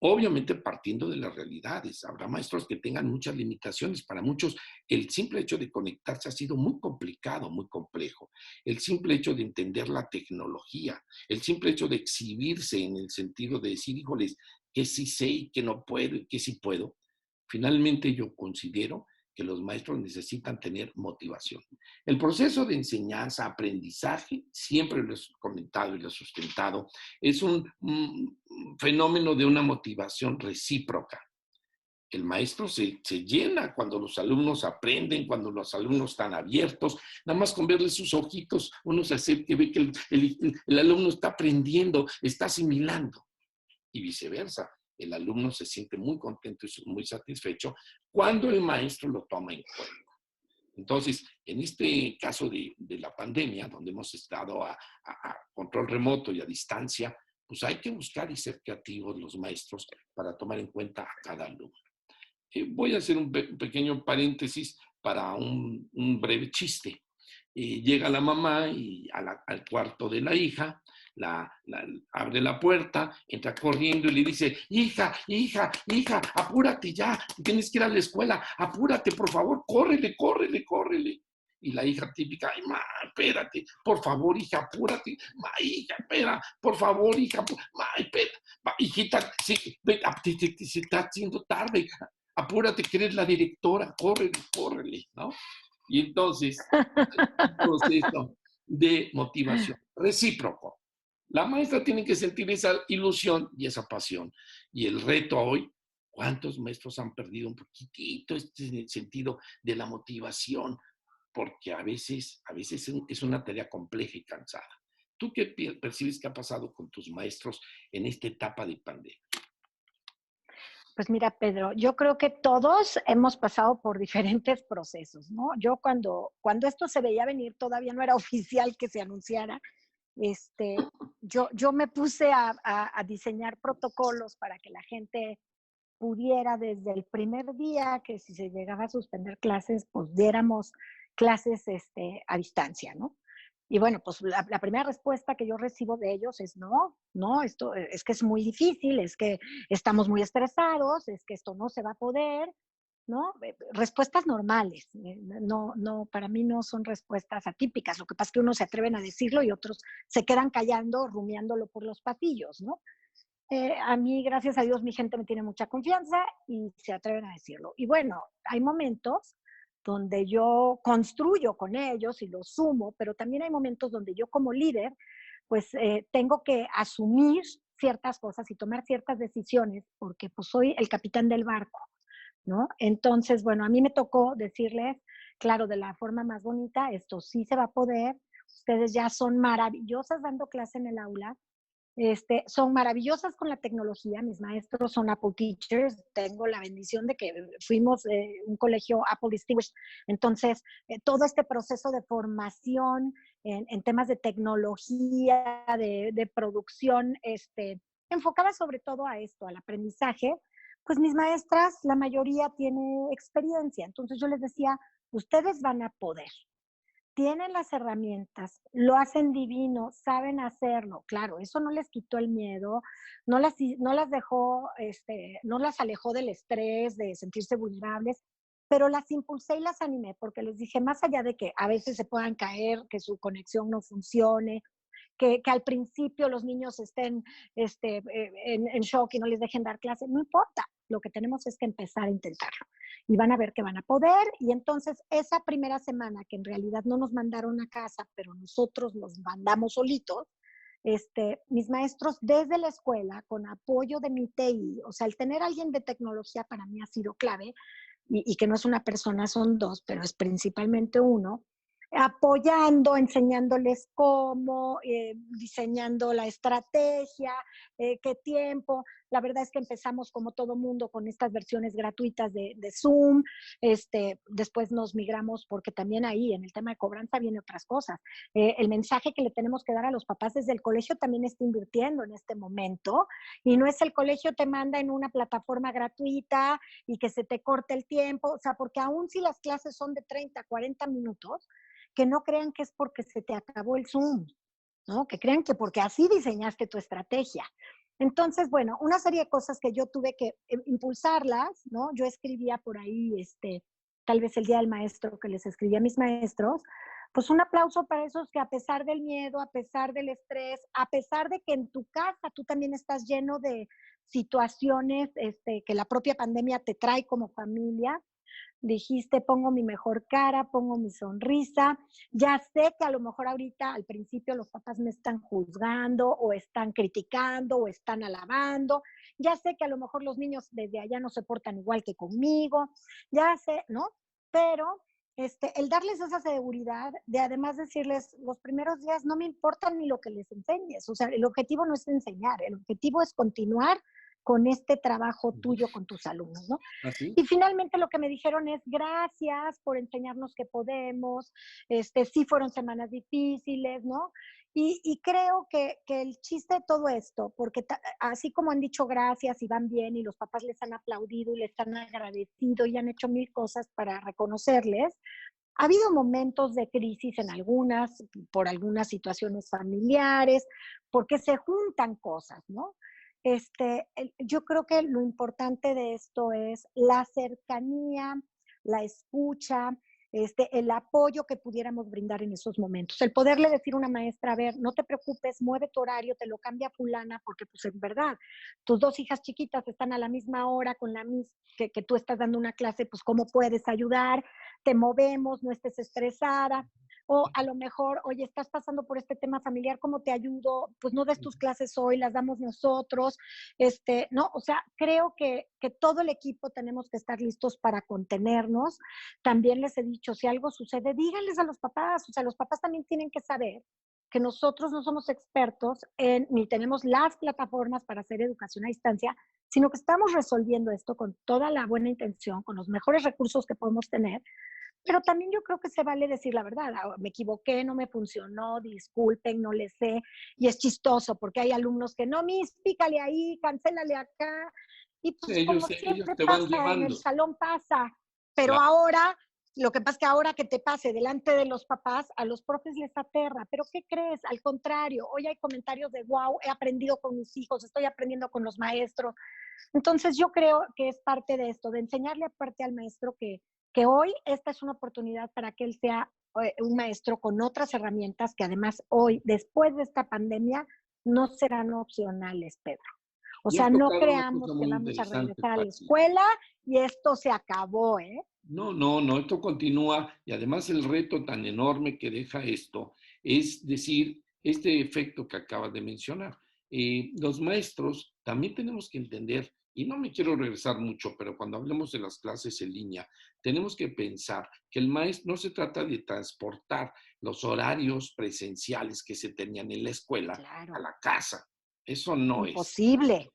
Obviamente partiendo de las realidades. Habrá maestros que tengan muchas limitaciones. Para muchos, el simple hecho de conectarse ha sido muy complicado, muy complejo. El simple hecho de entender la tecnología, el simple hecho de exhibirse en el sentido de decir, híjoles, que sí sé y que no puedo y que sí puedo. Finalmente, yo considero que los maestros necesitan tener motivación. El proceso de enseñanza, aprendizaje, siempre lo he comentado y lo he sustentado, es un fenómeno de una motivación recíproca. El maestro se llena cuando los alumnos aprenden, cuando los alumnos están abiertos, nada más con verle sus ojitos, uno se acerca y ve que el alumno está aprendiendo, está asimilando y viceversa. El alumno se siente muy contento y muy satisfecho cuando el maestro lo toma en cuenta. Entonces, en este caso de la pandemia, donde hemos estado a control remoto y a distancia, pues hay que buscar y ser creativos los maestros para tomar en cuenta a cada alumno. Voy a hacer un pequeño paréntesis para un breve chiste. Llega la mamá y al cuarto de la hija, abre la puerta, entra corriendo y le dice, hija, hija, hija, apúrate ya, tienes que ir a la escuela, apúrate, por favor, córrele, córrele, córrele. Y la hija típica, ay, ma, espérate, por favor, hija, apúrate, ma, hija, espera, por favor, hija, ma, espera, ma, hijita, sí, se está haciendo tarde, apúrate que eres la directora, córrele, córrele, ¿no? Y entonces, un proceso de motivación recíproco. La maestra tiene que sentir esa ilusión y esa pasión. Y el reto hoy, ¿cuántos maestros han perdido un poquitito este sentido de la motivación? Porque a veces es una tarea compleja y cansada. ¿Tú qué percibes que ha pasado con tus maestros en esta etapa de pandemia? Pues mira, Pedro, yo creo que todos hemos pasado por diferentes procesos, ¿no? Yo cuando esto se veía venir, todavía no era oficial que se anunciara, yo me puse a diseñar protocolos para que la gente pudiera desde el primer día que si se llegaba a suspender clases, pues diéramos clases a distancia, ¿no? Y bueno, pues la primera respuesta que yo recibo de ellos es no, no, esto es que es muy difícil, es que estamos muy estresados, es que esto no se va a poder, ¿no? Respuestas normales, no, para mí no son respuestas atípicas, lo que pasa es que unos se atreven a decirlo y otros se quedan callando, rumiándolo por los pasillos, ¿no? A mí, gracias a Dios, mi gente me tiene mucha confianza y se atreven a decirlo. Y bueno, hay momentos donde yo construyo con ellos y los sumo, pero también hay momentos donde yo como líder, pues tengo que asumir ciertas cosas y tomar ciertas decisiones porque pues soy el capitán del barco, ¿no? Entonces, bueno, a mí me tocó decirles, claro, de la forma más bonita, esto sí se va a poder, ustedes ya son maravillosas dando clase en el aula, son maravillosas con la tecnología, mis maestros son Apple Teachers, tengo la bendición de que fuimos un colegio Apple Distinguished, entonces todo este proceso de formación en temas de tecnología, de producción, enfocada sobre todo a esto, al aprendizaje, pues mis maestras, la mayoría tiene experiencia, entonces yo les decía, ustedes van a poder, tienen las herramientas, lo hacen divino, saben hacerlo. Claro, eso no les quitó el miedo, no las dejó, no las alejó del estrés, de sentirse vulnerables, pero las impulsé y las animé porque les dije, más allá de que a veces se puedan caer, que su conexión no funcione, que al principio los niños estén en shock y no les dejen dar clase, no importa, lo que tenemos es que empezar a intentarlo. Y van a ver que van a poder, y entonces esa primera semana que en realidad no nos mandaron a casa, pero nosotros nos mandamos solitos, mis maestros desde la escuela, con apoyo de mi TI, o sea, el tener a alguien de tecnología para mí ha sido clave, y que no es una persona, son dos, pero es principalmente uno, apoyando, enseñándoles cómo, diseñando la estrategia, qué tiempo. La verdad es que empezamos como todo mundo con estas versiones gratuitas de Zoom, después nos migramos porque también ahí en el tema de cobranza viene otras cosas. El mensaje que le tenemos que dar a los papás desde el colegio también está invirtiendo en este momento y no es el colegio te manda en una plataforma gratuita y que se te corte el tiempo, o sea, porque aún si las clases son de 30, 40 minutos, que no crean que es porque se te acabó el Zoom, ¿no? Que crean que porque así diseñaste tu estrategia. Entonces, bueno, una serie de cosas que yo tuve que impulsarlas, ¿no? Yo escribía por ahí, tal vez el día del maestro que les escribía a mis maestros, pues un aplauso para esos que a pesar del miedo, a pesar del estrés, a pesar de que en tu casa tú también estás lleno de situaciones que la propia pandemia te trae como familia, dijiste, pongo mi mejor cara, pongo mi sonrisa. Ya sé que a lo mejor ahorita al principio los papás me están juzgando o están criticando o están alabando. Ya sé que a lo mejor los niños desde allá no se portan igual que conmigo. Ya sé, ¿no? Pero el darles esa seguridad de además decirles los primeros días no me importa ni lo que les enseñes, o sea, el objetivo no es enseñar, el objetivo es continuar con este trabajo tuyo con tus alumnos, ¿no? ¿Así? Y finalmente lo que me dijeron es gracias por enseñarnos que podemos, sí fueron semanas difíciles, ¿no? Y creo que el chiste de todo esto, porque así como han dicho gracias y van bien y los papás les han aplaudido y les han agradecido y han hecho mil cosas para reconocerles, Ha habido momentos de crisis en algunas, por algunas situaciones familiares, porque se juntan cosas, ¿no? Yo creo que lo importante de esto es la cercanía, la escucha, el apoyo que pudiéramos brindar en esos momentos. El poderle decir a una maestra, a ver, no te preocupes, mueve tu horario, te lo cambia fulana, porque pues en verdad, tus dos hijas chiquitas están a la misma hora con la misma, que tú estás dando una clase, pues cómo puedes ayudar, te movemos, no estés estresada. O a lo mejor, oye, estás pasando por este tema familiar, ¿cómo te ayudo? Pues no des tus clases hoy, las damos nosotros. ¿No? O sea, creo que todo el equipo tenemos que estar listos para contenernos. También les he dicho, si algo sucede, díganles a los papás, o sea, los papás también tienen que saber que nosotros no somos expertos ni tenemos las plataformas para hacer educación a distancia, sino que estamos resolviendo esto con toda la buena intención, con los mejores recursos que podemos tener, pero también yo creo que se vale decir la verdad. Me equivoqué, no me funcionó, disculpen, no le sé. Y es chistoso porque hay alumnos que no, Miss, pícale ahí, cancélale acá. Y Sí, pues como ellos siempre te van pasa, en el llevando. salón pasa. Pero Claro. ahora, lo que pasa es que ahora que te pase delante de los papás, a los profes les aterra. ¿Pero qué crees? Al contrario, hoy hay comentarios de, wow, he aprendido con mis hijos, estoy aprendiendo con los maestros. Entonces yo creo que es parte de esto, de enseñarle aparte al maestro que hoy esta es una oportunidad para que él sea un maestro con otras herramientas que además hoy, después de esta pandemia, no serán opcionales, Pedro. O Y has sea, no tocado una cosa creamos que muy vamos a interesante, regresar a la Pati. escuela y esto se acabó, ¿eh? No, no, no, esto continúa y además el reto tan enorme que deja esto es decir, este efecto que acabas de mencionar. Los maestros también tenemos que entender, y no me quiero regresar mucho, pero cuando hablemos de las clases en línea, tenemos que pensar que el maestro no se trata de transportar los horarios presenciales que se tenían en la escuela a Claro, la casa. Eso no es. imposible.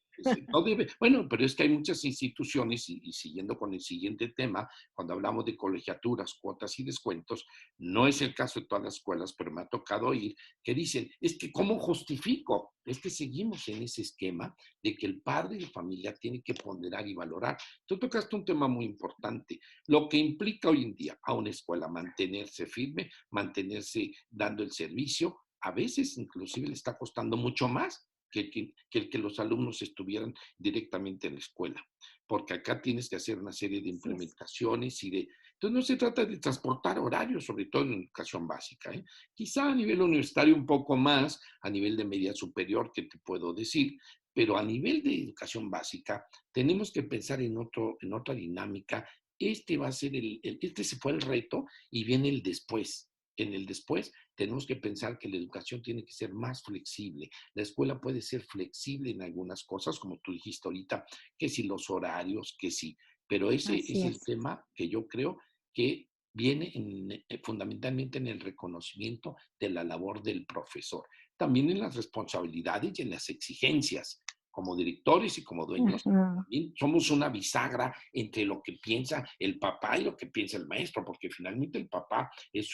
No debe, bueno, pero es que hay muchas instituciones, y siguiendo con el siguiente tema, cuando hablamos de colegiaturas, cuotas y descuentos, no es el caso de todas las escuelas, pero me ha tocado oír que dicen, es que ¿cómo justifico? Es que seguimos en ese esquema de que el padre de familia tiene que ponderar y valorar. Tú tocaste un tema muy importante, lo que implica hoy en día a una escuela mantenerse firme, mantenerse dando el servicio, a veces inclusive le está costando mucho más que los alumnos estuvieran directamente en la escuela, porque acá tienes que hacer una serie de Así es. implementaciones y de... Entonces no se trata de transportar horarios, sobre todo en educación básica, ¿eh? Quizá a nivel universitario un poco más, a nivel de media superior, que te puedo decir, pero a nivel de educación básica tenemos que pensar en otra dinámica. Este va a ser este se fue el reto y viene el después. En el después tenemos que pensar que la educación tiene que ser más flexible. La escuela puede ser flexible en algunas cosas, como tú dijiste ahorita, que si los horarios, que sí, pero ese Así es el es. tema que yo creo que viene fundamentalmente en el reconocimiento de la labor del profesor, también en las responsabilidades y en las exigencias. Como directores y como dueños, Ujú. también somos una bisagra entre lo que piensa el papá y lo que piensa el maestro, porque finalmente el papá es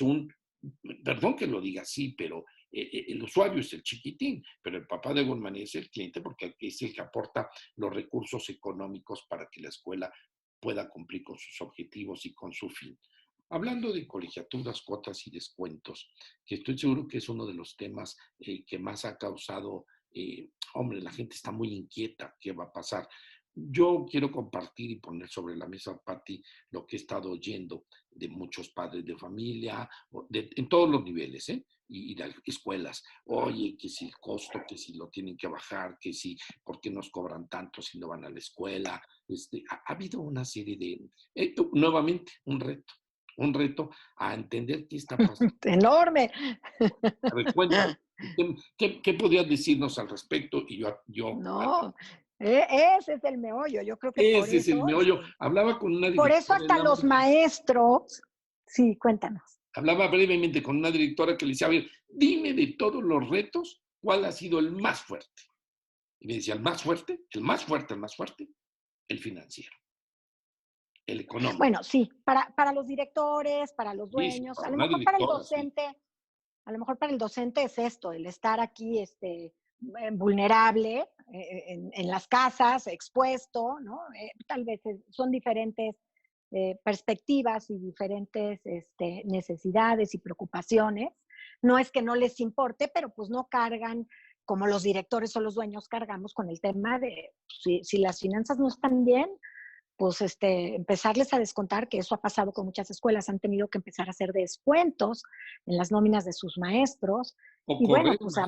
perdón que lo diga así, pero el usuario es el chiquitín, pero el papá de alguna manera es el cliente porque es el que aporta los recursos económicos para que la escuela pueda cumplir con sus objetivos y con su fin. Hablando de colegiaturas, cuotas y descuentos, que estoy seguro que es uno de los temas que más ha causado, hombre, la gente está muy inquieta, ¿qué va a pasar? Yo quiero compartir y poner sobre la mesa, Patti, lo que he estado oyendo de muchos padres de familia, en todos los niveles, ¿eh? Y de escuelas. Oye, que si el costo, que si lo tienen que bajar, que si, ¿por qué nos cobran tanto si no van a la escuela? Ha habido una serie de, nuevamente, un reto a entender qué está pasando. Enorme. A ver, cuéntame, ¿qué podrías decirnos al respecto? Y yo, No, ese es el meollo. Yo creo que ese es el meollo. Hablaba con una por eso directora en hasta la los mañana. maestros, sí, cuéntanos. Hablaba brevemente con una directora que le decía, a ver, dime de todos los retos, ¿cuál ha sido el más fuerte? Y me decía, el más fuerte, el financiero, el económico. Bueno, sí, para los directores, para los Sí, sí, dueños, para a lo una mejor para el directora, sí. docente, a lo mejor para el docente es esto, el estar aquí vulnerable en las casas, expuesto, ¿no? Tal vez son diferentes perspectivas y diferentes necesidades y preocupaciones. No es que no les importe, pero pues no cargan como los directores o los dueños cargamos con el tema de si las finanzas no están bien, pues empezarles a descontar, que eso ha pasado con muchas escuelas, han tenido que empezar a hacer descuentos en las nóminas de sus maestros. O Y bueno, correr, pues ¿no?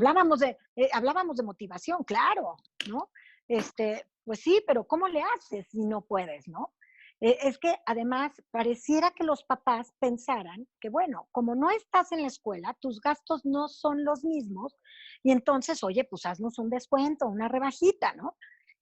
hablábamos de motivación, claro, ¿no? Pues sí, pero ¿cómo le haces si no puedes, no? Es que además pareciera que los papás pensaran que, bueno, como no estás en la escuela, tus gastos no son los mismos y entonces, oye, pues haznos un descuento, una rebajita, ¿no?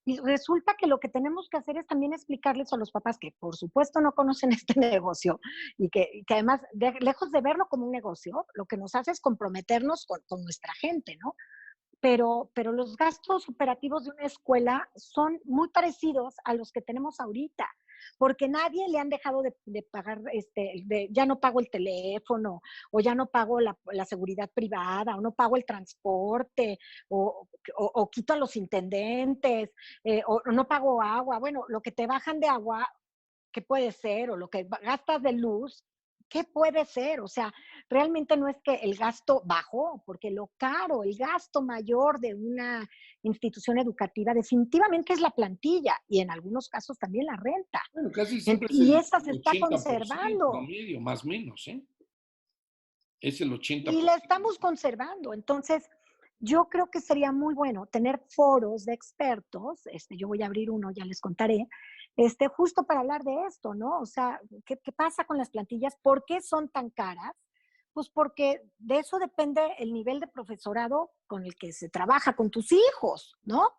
Y resulta que lo que tenemos que hacer es también explicarles a los papás que por supuesto no conocen este negocio y que además, lejos de verlo como un negocio, lo que nos hace es comprometernos con nuestra gente, ¿no? Pero los gastos operativos de una escuela son muy parecidos a los que tenemos ahorita, porque nadie le han dejado de pagar, ya no pago el teléfono, o ya no pago la seguridad privada, o no pago el transporte, o quito a los intendentes, o no pago agua. Bueno, lo que te bajan de agua, ¿qué puede ser? O lo que gastas de luz, ¿qué puede ser? O sea, realmente no es que el gasto bajó, porque lo caro, el gasto mayor de una institución educativa definitivamente es la plantilla y en algunos casos también la renta. Bueno, casi siempre es Y el esa se está 80% conservando promedio, más o menos, ¿eh? Es el y la 80%. estamos conservando. Entonces, yo creo que sería muy bueno tener foros de expertos, yo voy a abrir uno, ya les contaré, justo para hablar de esto, ¿no? O sea, ¿qué pasa con las plantillas? ¿Por qué son tan caras? Pues porque de eso depende el nivel de profesorado con el que se trabaja con tus hijos, ¿no?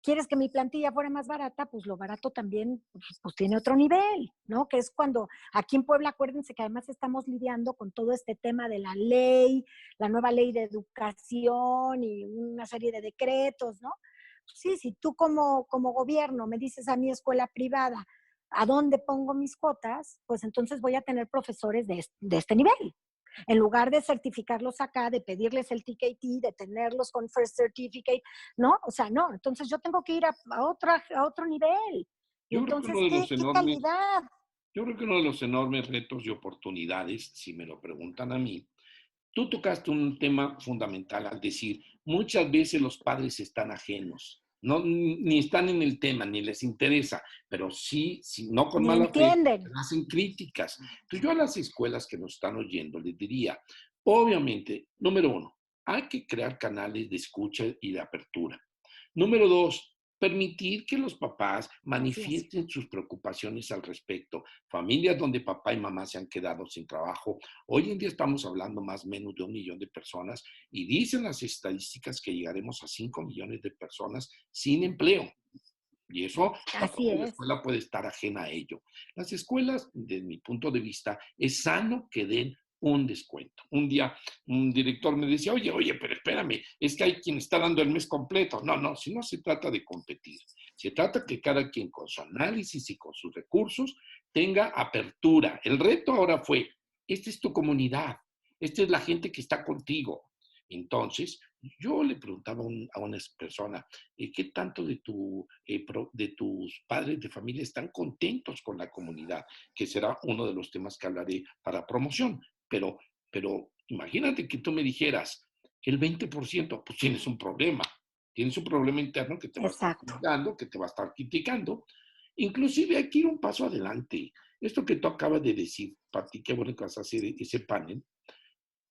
¿Quieres que mi plantilla fuera más barata? Pues lo barato también pues tiene otro nivel, ¿no? Que es cuando aquí en Puebla, acuérdense que además estamos lidiando con todo este tema de la ley, la nueva ley de educación y una serie de decretos, ¿no? Sí, si tú como gobierno me dices a mi escuela privada, ¿a dónde pongo mis cuotas? Pues entonces voy a tener profesores de este nivel, en lugar de certificarlos acá, de pedirles el TKT, de tenerlos con First Certificate, ¿no? O sea, no, entonces yo tengo que ir a otro nivel. Y Yo creo que uno entonces, de ¿qué, los qué enormes, calidad? yo creo que uno de los enormes retos y oportunidades, si me lo preguntan a mí, tú tocaste un tema fundamental al decir, muchas veces los padres están ajenos, no, ni están en el tema, ni les interesa, pero sí, no con Ni mala fe, entienden. hacen críticas. Entonces yo a las escuelas que nos están oyendo les diría, obviamente, número uno, hay que crear canales de escucha y de apertura. Número dos, permitir que los papás Así es. manifiesten sus preocupaciones al respecto. Familias donde papá y mamá se han quedado sin trabajo. Hoy en día estamos hablando más o menos de 1 millón de personas y dicen las estadísticas que llegaremos a 5 millones de personas sin empleo. Y eso Así tampoco la es. escuela puede estar ajena a ello. Las escuelas, desde mi punto de vista, es sano que den un descuento. Un día un director me decía, oye, pero espérame, es que hay quien está dando el mes completo. No, si no se trata de competir, se trata que cada quien con su análisis y con sus recursos tenga apertura. El reto ahora fue, esta es tu comunidad, esta es la gente que está contigo. Entonces, yo le preguntaba a una persona, ¿qué tanto de tus padres de familia están contentos con la comunidad? Que será uno de los temas que hablaré para promoción. Pero imagínate que tú me dijeras, el 20%, pues tienes un problema interno que te va a estar Exacto. juzgando, que te va a estar criticando. Inclusive hay que ir un paso adelante. Esto que tú acabas de decir, Pati, qué bueno que vas a hacer ese panel,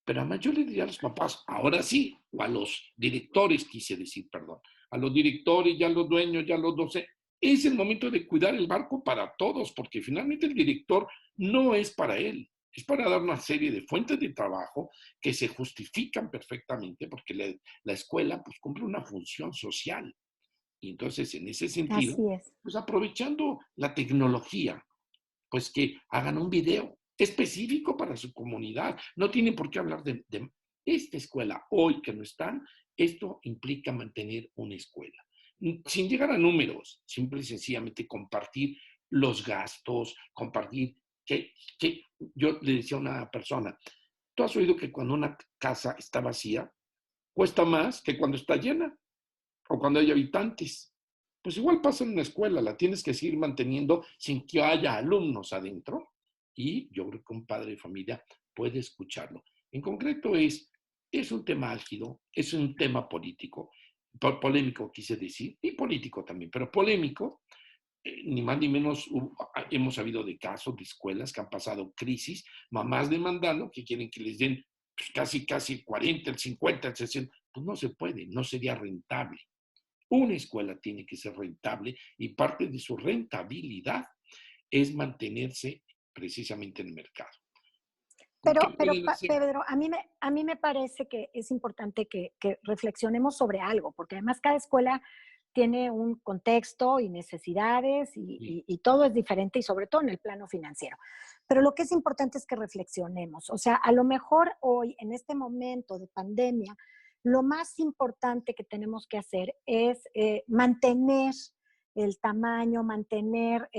pero además yo le diría a los papás, ahora sí, o a los directores, quise decir, perdón, a los directores, ya a los dueños, ya a los docentes, es el momento de cuidar el barco para todos, porque finalmente el director no es para él, es para dar una serie de fuentes de trabajo que se justifican perfectamente, porque la escuela pues cumple una función social. Y entonces, en ese sentido, Así es. pues aprovechando la tecnología, pues que hagan un video específico para su comunidad. No tienen por qué hablar de esta escuela hoy que no están. Esto implica mantener una escuela. Sin llegar a números, simple y sencillamente compartir los gastos, compartir que yo le decía a una persona, tú has oído que cuando una casa está vacía, cuesta más que cuando está llena o cuando hay habitantes. Pues igual pasa en una escuela, la tienes que seguir manteniendo sin que haya alumnos adentro y yo creo que un padre de familia puede escucharlo. En concreto es un tema álgido, es un tema político, polémico quise decir, y político también, pero polémico, ni más ni menos hemos sabido de casos de escuelas que han pasado crisis, mamás demandando que quieren que les den pues, casi 40, el 50, el 60, pues no se puede, no sería rentable. Una escuela tiene que ser rentable y parte de su rentabilidad es mantenerse precisamente en el mercado. ¿Qué pueden hacer? Pedro, a mí me parece que es importante que reflexionemos sobre algo, porque además cada escuela tiene un contexto y necesidades Sí, y todo es diferente y sobre todo en el plano financiero. Pero lo que es importante es que reflexionemos. O sea, a lo mejor hoy, en este momento de pandemia, lo más importante que tenemos que hacer es mantener el tamaño, mantener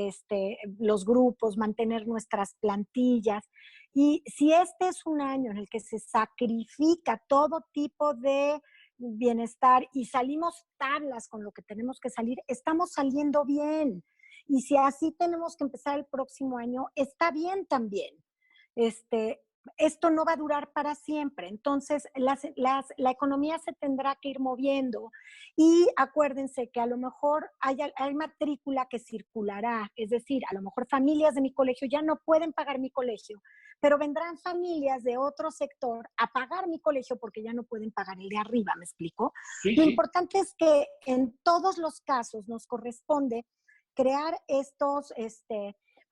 los grupos, mantener nuestras plantillas. Y si este es un año en el que se sacrifica todo tipo de bienestar y salimos tablas con lo que tenemos que salir, estamos saliendo bien. Y si así tenemos que empezar el próximo año, está bien también. Este, esto no va a durar para siempre. Entonces, la economía se tendrá que ir moviendo y acuérdense que a lo mejor hay matrícula que circulará, es decir, a lo mejor familias de mi colegio ya no pueden pagar mi colegio, pero vendrán familias de otro sector a pagar mi colegio porque ya no pueden pagar el de arriba, ¿me explico? sí, Lo sí. importante es que en todos los casos nos corresponde crear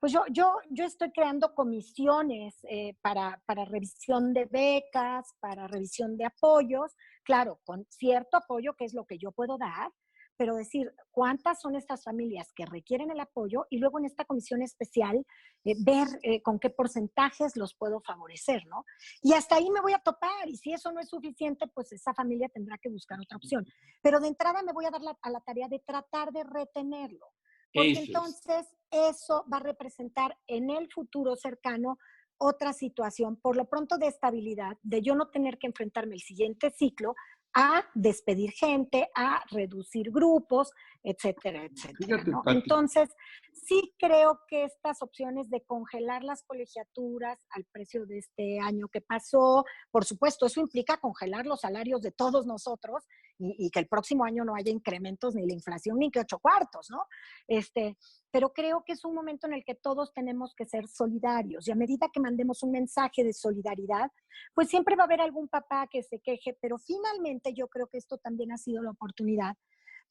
pues yo estoy creando comisiones para revisión de becas, para revisión de apoyos, claro, con cierto apoyo, que es lo que yo puedo dar, pero decir cuántas son estas familias que requieren el apoyo y luego en esta comisión especial ver con qué porcentajes los puedo favorecer, ¿no? Y hasta ahí me voy a topar y si eso no es suficiente, pues esa familia tendrá que buscar otra opción. Pero de entrada me voy a dar a la tarea de tratar de retenerlo porque Eso es. entonces eso va a representar en el futuro cercano otra situación, por lo pronto de estabilidad, de yo no tener que enfrentarme el siguiente ciclo a despedir gente, a reducir grupos, etcétera, etcétera, Fíjate, ¿no? Pati, Entonces, sí creo que estas opciones de congelar las colegiaturas al precio de este año que pasó, por supuesto, eso implica congelar los salarios de todos nosotros y que el próximo año no haya incrementos ni la inflación ni que 8 cuartos, ¿no? Este, pero creo que es un momento en el que todos tenemos que ser solidarios y a medida que mandemos un mensaje de solidaridad, pues siempre va a haber algún papá que se queje, pero finalmente yo creo que esto también ha sido la oportunidad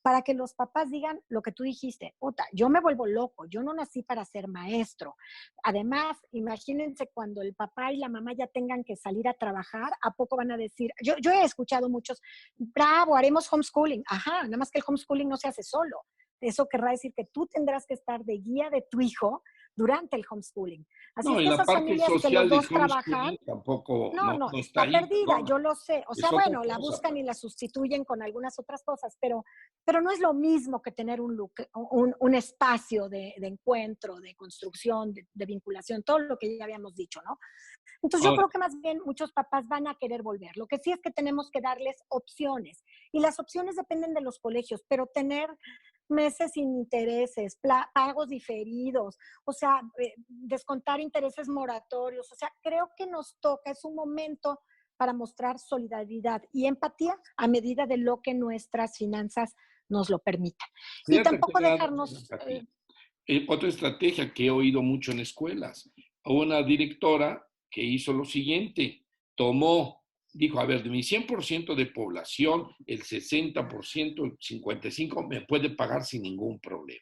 para que los papás digan lo que tú dijiste, puta, yo me vuelvo loco, yo no nací para ser maestro. Además, imagínense cuando el papá y la mamá ya tengan que salir a trabajar, ¿a poco van a decir? Yo he escuchado muchos, bravo, haremos homeschooling. Ajá, nada más que el homeschooling no se hace solo. Eso querrá decir que tú tendrás que estar de guía de tu hijo durante el homeschooling. Así no, es y que la esas parte familias que los social del dos trabajan, homeschooling tampoco no, no, no está está ahí, perdida, perdona. yo lo sé. O sea, Es otra bueno, la cosa, buscan y Pati. la sustituyen con algunas otras cosas, pero no es lo mismo que tener un espacio de encuentro, de construcción, de vinculación, todo lo que ya habíamos dicho, ¿no? Entonces yo Ahora, creo que más bien muchos papás van a querer volver. Lo que sí es que tenemos que darles opciones y las opciones dependen de los colegios, pero tener meses sin intereses, pagos diferidos, o sea, descontar intereses moratorios, o sea, creo que nos toca, es un momento para mostrar solidaridad y empatía a medida de lo que nuestras finanzas nos lo permitan. Y fíjate que tampoco era dejarnos, Pati. Otra estrategia que he oído mucho en escuelas. Hubo una directora que hizo lo siguiente, dijo, a ver, de mi 100% de población, el 60%, el 55% me puede pagar sin ningún problema.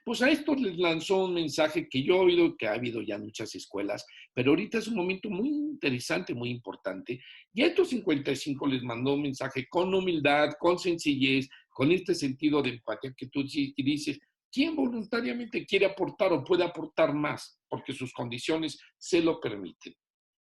Pues a esto les lanzó un mensaje que yo he oído que ha habido ya en muchas escuelas, pero ahorita es un momento muy interesante, muy importante. Y a estos 55 les mandó un mensaje con humildad, con sencillez, con este sentido de empatía que tú dices, ¿quién voluntariamente quiere aportar o puede aportar más? Porque sus condiciones se lo permiten.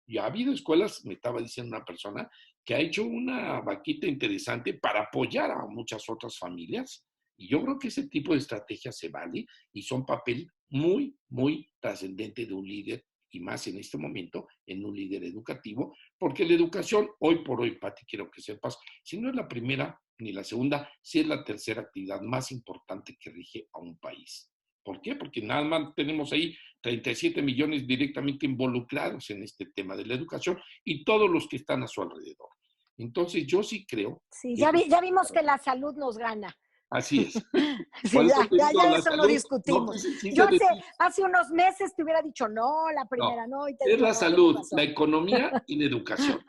Y ha habido escuelas, me estaba diciendo una persona, que ha hecho una vaquita interesante para apoyar a muchas otras familias. Y yo creo que ese tipo de estrategias se vale y son papel muy, muy trascendente de un líder y más en este momento, en un líder educativo, porque la educación, hoy por hoy, Pati, quiero que sepas, si no es la primera ni la segunda, sí es la tercera actividad más importante que rige a un país. ¿Por qué? Porque nada más tenemos ahí 37 millones directamente involucrados en este tema de la educación y todos los que están a su alrededor. Entonces, yo sí creo Sí, que ya vimos que la salud nos gana. así es. Por Sí, eso te digo, ya la eso no salud no discutimos. Yo precisa de ti. hace unos meses te hubiera dicho, no, la No, primera no, y te es digo, la no, tienes salud, la razón. economía y la educación.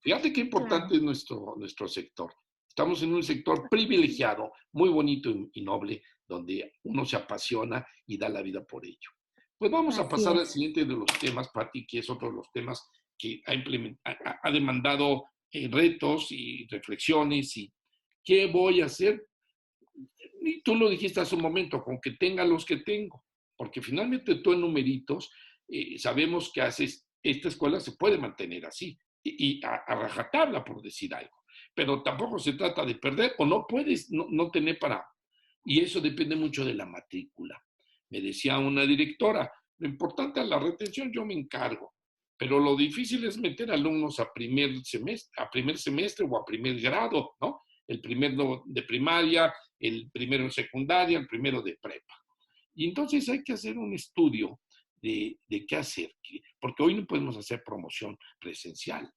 Fíjate qué Claro, importante es nuestro sector. Estamos en un sector privilegiado, muy bonito y noble, donde uno se apasiona y da la vida por ello. Pues vamos a así pasar al es. siguiente de los temas, Pati, que es otro de los temas que ha demandado retos y reflexiones y qué voy a hacer. Y tú lo dijiste hace un momento, con que tenga los que tengo, porque finalmente tú en numeritos sabemos que haces, esta escuela se puede mantener así y a rajatabla, por decir algo, pero tampoco se trata de perder o no puedes no tener para, y eso depende mucho de la matrícula. Me decía una directora, lo importante es la retención, yo me encargo, pero lo difícil es meter alumnos a primer semestre o a primer grado, ¿no? El primero de primaria, el primero de secundaria, el primero de prepa. Y entonces hay que hacer un estudio de qué hacer, porque hoy no podemos hacer promoción presencial.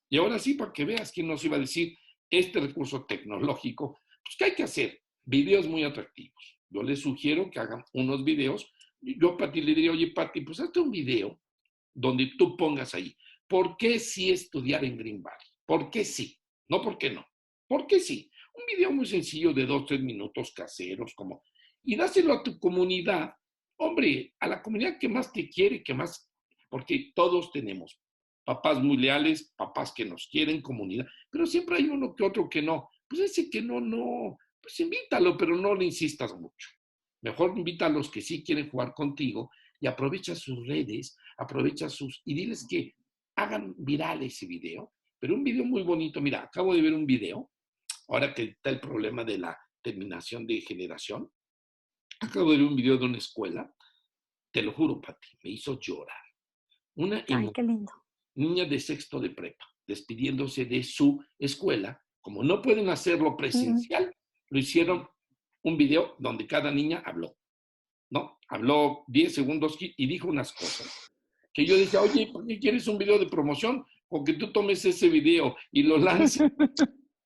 Y ahora sí, para que veas quién nos iba a decir este recurso tecnológico, pues ¿qué hay que hacer? Videos muy atractivos. Yo les sugiero que hagan unos videos. Yo a Pati le diría, oye Pati, pues hazte un video donde tú pongas ahí, ¿por qué sí estudiar en Green Valley? ¿Por qué sí? No, ¿por qué no? ¿Por qué sí? Un video muy sencillo de 2, 3 minutos caseros, como, y dáselo a tu comunidad. Hombre, a la comunidad que más te quiere, que más, porque todos tenemos papás muy leales, papás que nos quieren, comunidad, pero siempre hay uno que otro que no. Pues ese que no, pues invítalo, pero no le insistas mucho. Mejor invita a los que sí quieren jugar contigo y aprovecha sus redes, aprovecha y diles que hagan viral ese video, pero un video muy bonito. Mira, acabo de ver un video, ahora que está el problema de la terminación de generación, acabo de ver un video de una escuela, te lo juro, Pati, me hizo llorar. Una Ay, qué lindo. niña de sexto de prepa, despidiéndose de su escuela, como no pueden hacerlo presencial, lo hicieron un video donde cada niña habló, ¿no? Habló 10 segundos y dijo unas cosas. Que yo decía, oye, ¿por qué quieres un video de promoción? Con que tú tomes ese video y lo lances.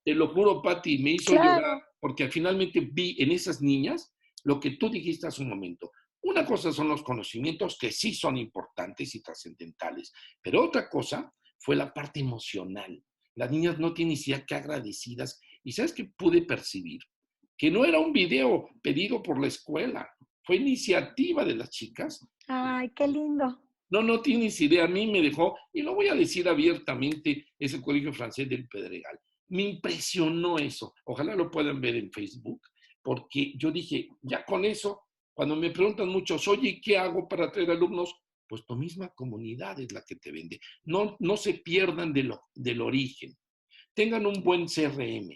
Te lo juro, Pati, me hizo llorar Claro. porque finalmente vi en esas niñas lo que tú dijiste hace un momento. Una cosa son los conocimientos que sí son importantes y trascendentales, pero otra cosa fue la parte emocional. Las niñas no tienen ni siquiera que agradecidas. ¿Y sabes qué pude percibir? Que no era un video pedido por la escuela, fue iniciativa de las chicas. Ay, qué lindo. No tienes idea, a mí me dejó, y lo voy a decir abiertamente, es el Colegio Francés del Pedregal. Me impresionó eso. Ojalá lo puedan ver en Facebook, porque yo dije, ya con eso, cuando me preguntan muchos, oye, ¿qué hago para atraer alumnos? Pues tu misma comunidad es la que te vende. No se pierdan del origen. Tengan un buen CRM.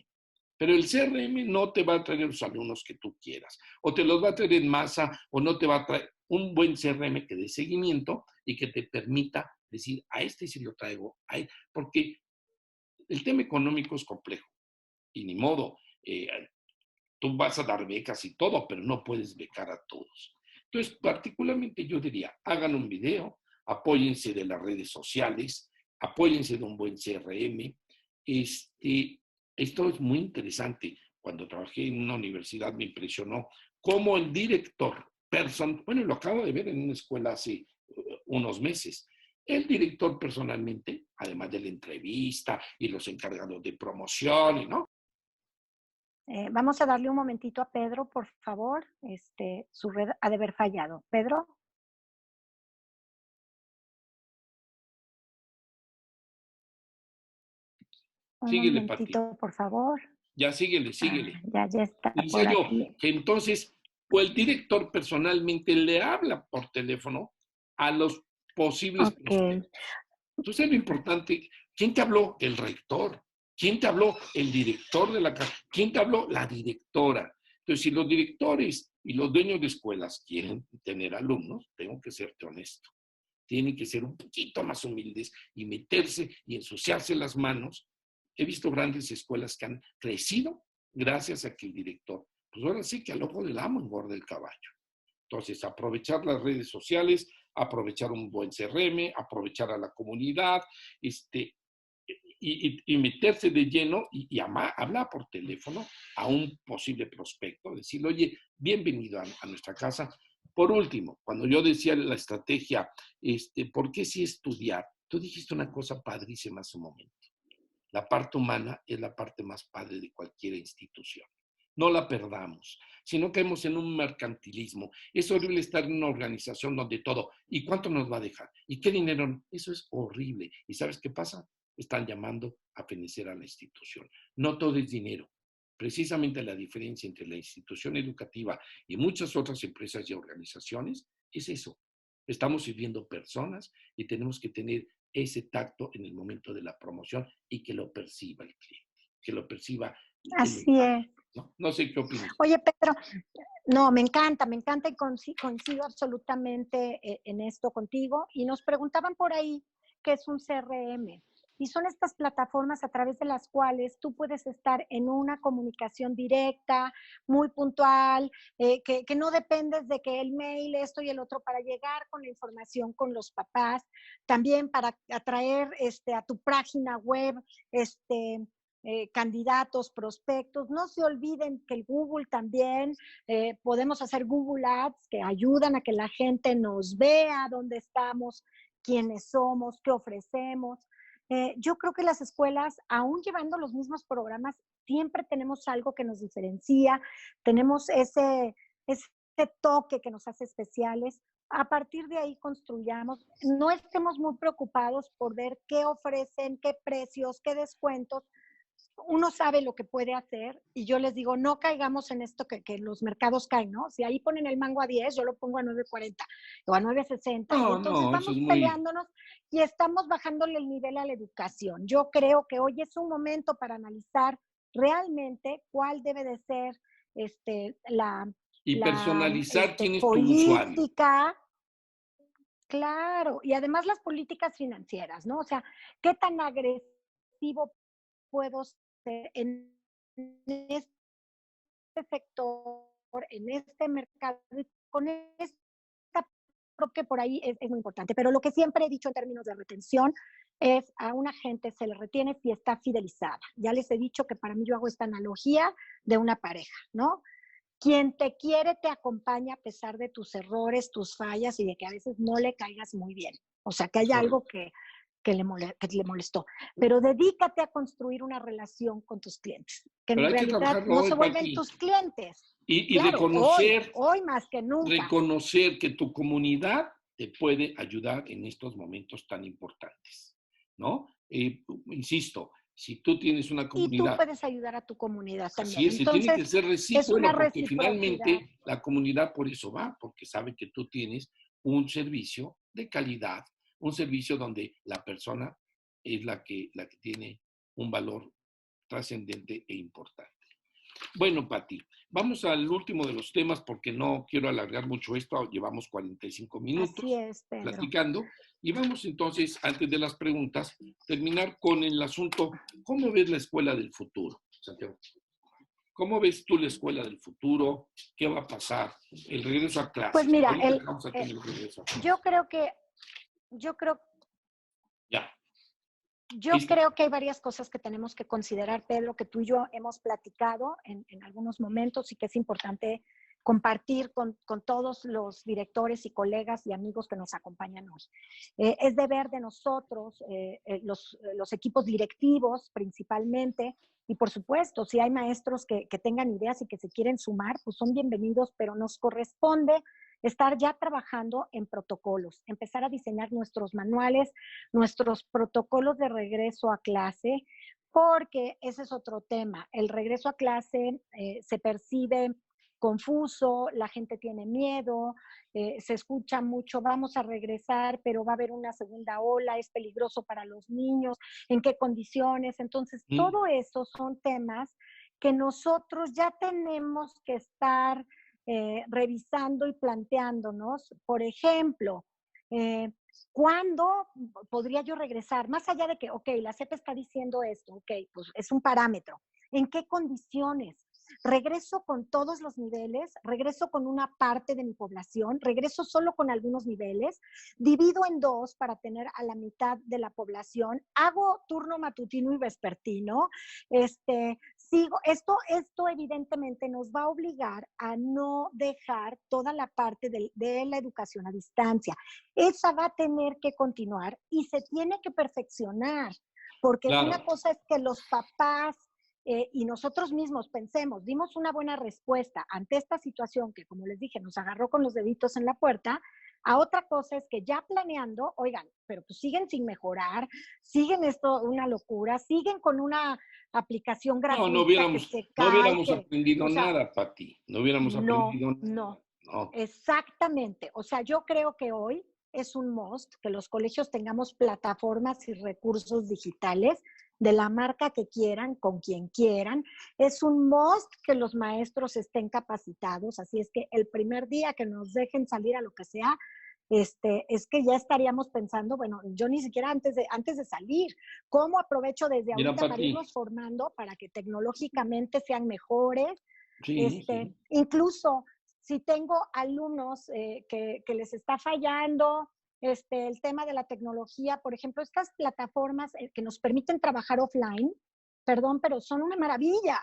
Pero el CRM no te va a traer los alumnos que tú quieras, o te los va a traer en masa, o no te va a traer un buen CRM que dé seguimiento y que te permita decir, a este sí lo traigo, porque el tema económico es complejo y ni modo, tú vas a dar becas y todo, pero no puedes becar a todos. Entonces, particularmente yo diría, hagan un video, apóyense de las redes sociales, apóyense de un buen CRM. Esto es muy interesante. Cuando trabajé en una universidad me impresionó cómo el director, bueno, lo acabo de ver en una escuela hace unos meses, el director personalmente, además de la entrevista y los encargados de promoción, ¿no? Vamos a darle un momentito a Pedro, por favor. Su red ha de haber fallado. Pedro, un Síguele, Pati. momentito, por favor. Ya síguele, Ah, síguele. ya está Decía por yo aquí. que entonces, o el director personalmente le habla por teléfono a los posibles Ok. prospectos. Entonces, lo importante, ¿quién te habló? El rector. ¿Quién te habló? El director de la casa. ¿Quién te habló? La directora. Entonces, si los directores y los dueños de escuelas quieren tener alumnos, tengo que serte honesto. tienen que ser un poquito más humildes y meterse y ensuciarse las manos. He visto grandes escuelas que han crecido gracias a que el director, pues ahora sí que al ojo del amo engorda el caballo. Entonces, aprovechar las redes sociales, aprovechar un buen CRM, aprovechar a la comunidad, y meterse de lleno y hablar por teléfono a un posible prospecto, decirle, oye, bienvenido a nuestra casa. Por último, cuando yo decía la estrategia, ¿por qué sí estudiar? Tú dijiste una cosa padrísima hace un momento. La parte humana es la parte más padre de cualquier institución. No la perdamos. Si no caemos en un mercantilismo, es horrible estar en una organización donde todo, ¿y cuánto nos va a dejar? ¿Y qué dinero? Eso es horrible. ¿Y sabes qué pasa? Están llamando a fenecer a la institución. No todo es dinero. Precisamente la diferencia entre la institución educativa y muchas otras empresas y organizaciones es eso. Estamos sirviendo personas y tenemos que tener ese tacto en el momento de la promoción y que lo perciba el cliente, que lo perciba el Así usuario, es. ¿no? No sé qué opinas. Oye, Pedro, no, me encanta y coincido absolutamente en esto contigo. Y nos preguntaban por ahí qué es un CRM. Y son estas plataformas a través de las cuales tú puedes estar en una comunicación directa, muy puntual, que no dependes de que el mail, esto y el otro, para llegar con la información con los papás, también para atraer a tu página web candidatos, prospectos. No se olviden que el Google también, podemos hacer Google Ads que ayudan a que la gente nos vea dónde estamos, quiénes somos, qué ofrecemos. Yo creo que las escuelas, aún llevando los mismos programas, siempre tenemos algo que nos diferencia, tenemos ese toque que nos hace especiales. A partir de ahí construyamos, no estemos muy preocupados por ver qué ofrecen, qué precios, qué descuentos. Uno sabe lo que puede hacer y yo les digo, no caigamos en esto que los mercados caen, ¿no? Si ahí ponen el mango a 10, yo lo pongo a 9.40 o a 9.60 y No, entonces no, eso es vamos muy... peleándonos y estamos bajándole el nivel a la educación. Yo creo que hoy es un momento para analizar realmente cuál debe de ser la, Y la personalizar quién es tu usuario. política, claro, y además las políticas financieras, ¿no? O sea, ¿qué tan agresivo puedo ser en este sector, en este mercado, con esta, creo que por ahí es muy importante. Pero lo que siempre he dicho en términos de retención es a una gente se le retiene si está fidelizada. Ya les he dicho que para mí yo hago esta analogía de una pareja, ¿no? Quien te quiere te acompaña a pesar de tus errores, tus fallas y de que a veces no le caigas muy bien. O sea, que hay algo Correcto. que le molestó. Pero dedícate a construir una relación con tus clientes, que Pero en hay que realidad trabajarlo no hoy, se vuelven Pati. tus clientes. Y Claro, reconocer, hoy más que nunca. reconocer que tu comunidad te puede ayudar en estos momentos tan importantes, ¿no? Insisto, si tú tienes una Y tú comunidad, puedes ayudar a tu comunidad así también. es, y tiene que Entonces, ser es recíproco, una porque reciprocidad. finalmente la comunidad por eso va, porque sabe que tú tienes un servicio de calidad, un servicio donde la persona es la que tiene un valor trascendente e importante. Bueno, Pati, vamos al último de los temas porque no quiero alargar mucho esto. Llevamos 45 Así minutos es, Pedro. platicando y vamos entonces, antes de las preguntas, terminar con el asunto, ¿cómo ves la escuela del futuro, Santiago? ¿Cómo ves tú la escuela del futuro? ¿Qué va a pasar? El regreso a Pues clases. mira, Ahorita vamos a tener el regreso a yo clases. creo que, yo creo Ya, Yo listo. creo que hay varias cosas que tenemos que considerar, Pedro, que tú y yo hemos platicado en algunos momentos y que es importante compartir con todos los directores y colegas y amigos que nos acompañan hoy. Es deber de nosotros, los equipos directivos principalmente, y por supuesto, si hay maestros que tengan ideas y que se quieren sumar, pues son bienvenidos, pero nos corresponde estar ya trabajando en protocolos, empezar a diseñar nuestros manuales, nuestros protocolos de regreso a clase, porque ese es otro tema. El regreso a clase se percibe confuso, la gente tiene miedo, se escucha mucho, vamos a regresar, pero va a haber una segunda ola, es peligroso para los niños, en qué condiciones. Entonces, ¿Mm? todo eso son temas que nosotros ya tenemos que estar revisando y planteándonos. Por ejemplo, ¿Cuándo podría yo regresar? Más allá de que, ok, la CEP está diciendo esto, ok, pues es un parámetro. ¿En qué condiciones? ¿Regreso con todos los niveles? ¿Regreso con una parte de mi población? ¿Regreso solo con algunos niveles? ¿Divido en dos para tener a la mitad de la población? ¿Hago turno matutino y vespertino? Sigo, esto evidentemente nos va a obligar a no dejar toda la parte de la educación a distancia. Esa va a tener que continuar y se tiene que perfeccionar, porque Claro. una cosa es que los papás y nosotros mismos pensemos, dimos una buena respuesta ante esta situación que, como les dije, nos agarró con los deditos en la puerta. A otra cosa es que ya planeando, oigan, pero pues siguen sin mejorar, siguen esto una locura, siguen con una aplicación No, gratuita que se no cae, hubiéramos aprendido o sea, nada, Pati. No hubiéramos no, aprendido nada. no, No. exactamente. O sea, yo creo que hoy es un must que los colegios tengamos plataformas y recursos digitales de la marca que quieran, con quien quieran. Es un must que los maestros estén capacitados, así es que el primer día que nos dejen salir a lo que sea, es que ya estaríamos pensando, bueno, yo ni siquiera antes de salir, ¿cómo aprovecho desde Mira, ahorita para Pati. irnos formando para que tecnológicamente sean mejores? Sí, sí. Incluso si tengo alumnos que les está fallando el tema de la tecnología, por ejemplo, estas plataformas que nos permiten trabajar offline, perdón, pero son una maravilla,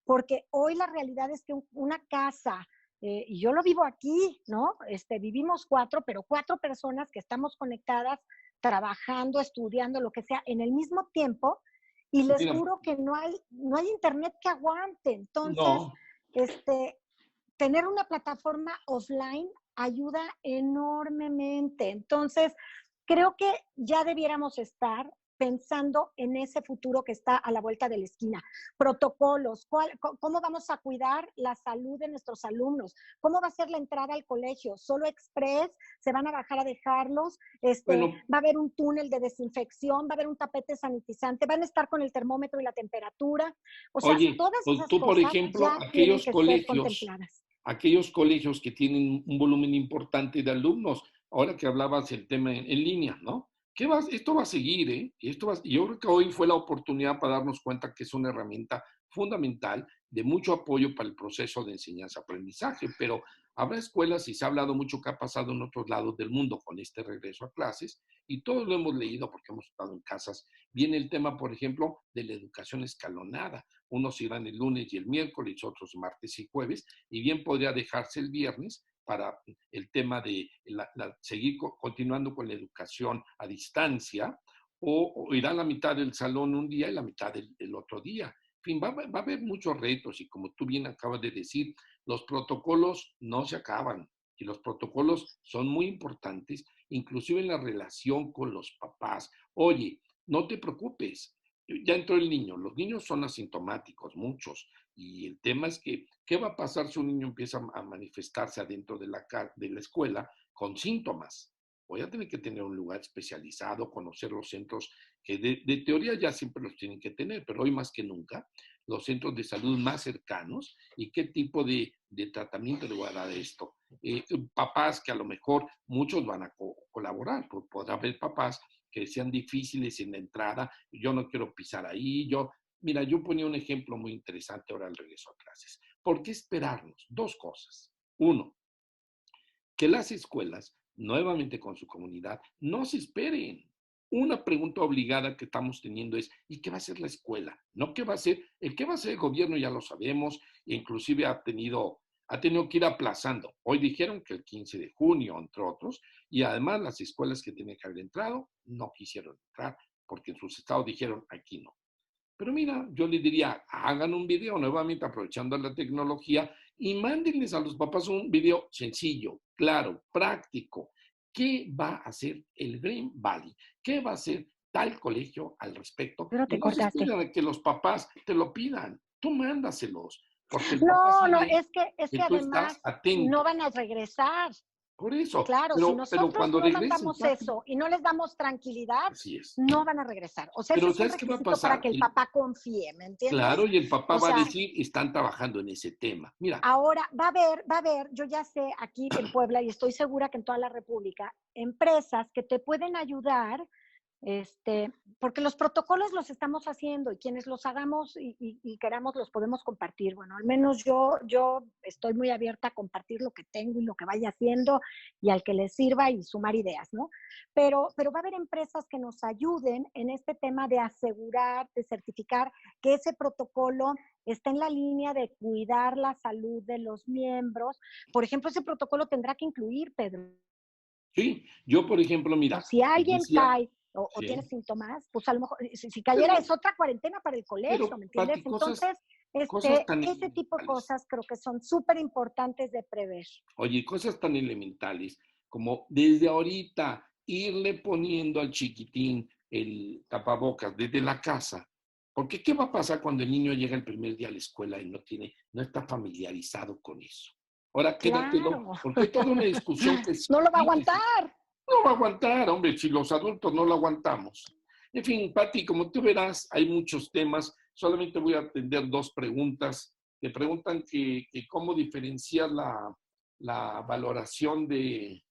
porque hoy la realidad es que una casa, y yo lo vivo aquí, ¿no? Vivimos cuatro, pero cuatro personas que estamos conectadas, trabajando, estudiando, lo que sea, en el mismo tiempo, y les Mira, juro que no hay internet que aguante. Entonces, no. este, tener una plataforma offline ayuda enormemente. Entonces, creo que ya debiéramos estar pensando en ese futuro que está a la vuelta de la esquina. Protocolos, cómo vamos a cuidar la salud de nuestros alumnos, cómo va a ser la entrada al colegio, solo express, se van a bajar a dejarlos, Bueno, va a haber un túnel de desinfección, va a haber un tapete sanitizante, van a estar con el termómetro y la temperatura. O sea, oye, todas pues esas tú, por cosas ejemplo, ya tienen que ser contempladas. aquellos colegios que tienen un volumen importante de alumnos, ahora que hablabas el tema en línea, ¿no? Esto va a seguir, ¿eh? Yo creo que hoy fue la oportunidad para darnos cuenta que es una herramienta fundamental de mucho apoyo para el proceso de enseñanza-aprendizaje, pero habrá escuelas y se ha hablado mucho que ha pasado en otros lados del mundo con este regreso a clases y todos lo hemos leído porque hemos estado en casas. Viene el tema, por ejemplo, de la educación escalonada. Unos irán el lunes y el miércoles, otros martes y jueves, y bien podría dejarse el viernes para el tema de seguir continuando con la educación a distancia, o irá la mitad del salón un día y la mitad del otro día. En fin, va a haber muchos retos y como tú bien acabas de decir, los protocolos no se acaban y los protocolos son muy importantes, inclusive en la relación con los papás. Oye, no te preocupes, ya entró el niño, los niños son asintomáticos, muchos, y el tema es que, ¿qué va a pasar si un niño empieza a manifestarse adentro de la escuela con síntomas? Voy a tener que tener un lugar especializado, conocer los centros que de teoría ya siempre los tienen que tener, pero hoy más que nunca, los centros de salud más cercanos y qué tipo de tratamiento le voy a dar a esto. Papás que a lo mejor muchos van a colaborar, podrá haber papás que sean difíciles en la entrada, yo no quiero pisar ahí, mira, yo ponía un ejemplo muy interesante ahora al regreso a clases. ¿Por qué esperarnos? Dos cosas. Uno, que las escuelas, nuevamente con su comunidad, no se esperen. Una pregunta obligada que estamos teniendo es, ¿y qué va a hacer la escuela? No qué va a hacer, el qué va a hacer el gobierno ya lo sabemos, inclusive ha tenido que ir aplazando. Hoy dijeron que el 15 de junio, entre otros, y además las escuelas que tenían que haber entrado no quisieron entrar, porque en sus estados dijeron, aquí no. Pero mira, yo les diría, hagan un video nuevamente aprovechando la tecnología y mándenles a los papás un video sencillo, claro, práctico. ¿Qué va a hacer el Green Valley? ¿Qué va a hacer tal colegio al respecto? Pero Y te no se cortaste. espera a que los papás te lo pidan. Tú mándaselos, porque el papá No, sabe es que que tú estás además atento. no van a regresar. Por eso, Claro, si pero nosotros cuando no regresen, mandamos Pati, eso y no les damos tranquilidad, así es. no van a regresar. O sea, ese Pero es un ¿sabes qué va a requisito para pasar? que el papá confíe, ¿me Claro, entiendes? y el papá O va a sea, decir, están trabajando en ese tema. Mira, ahora va a haber, yo ya sé aquí en Puebla y estoy segura que en toda la República, empresas que te pueden ayudar, porque los protocolos los estamos haciendo y quienes los hagamos y queramos los podemos compartir. Bueno, al menos yo estoy muy abierta a compartir lo que tengo y lo que vaya haciendo y al que les sirva y sumar ideas, ¿no? Pero va a haber empresas que nos ayuden en este tema de asegurar, de certificar que ese protocolo está en la línea de cuidar la salud de los miembros. Por ejemplo, ese protocolo tendrá que incluir, Pedro, sí, yo por ejemplo, mira, si te alguien decía, cae o tiene sí, síntomas, pues a lo mejor, si cayera pero, es otra cuarentena para el colegio, ¿me entiendes? Pati, Entonces, cosas tan ese tipo de elementales. cosas creo que son súper importantes de prever. Oye, cosas tan elementales como desde ahorita irle poniendo al chiquitín el tapabocas desde la casa. Porque ¿qué va a pasar cuando el niño llega el primer día a la escuela y no está familiarizado con eso? Ahora quédatelo, Claro, porque hay toda una discusión que no lo va a sí, aguantar. no va a aguantar, hombre, si los adultos no lo aguantamos. En fin, Pati, como tú verás, hay muchos temas. Solamente voy a atender dos preguntas. Te preguntan que cómo diferenciar la valoración de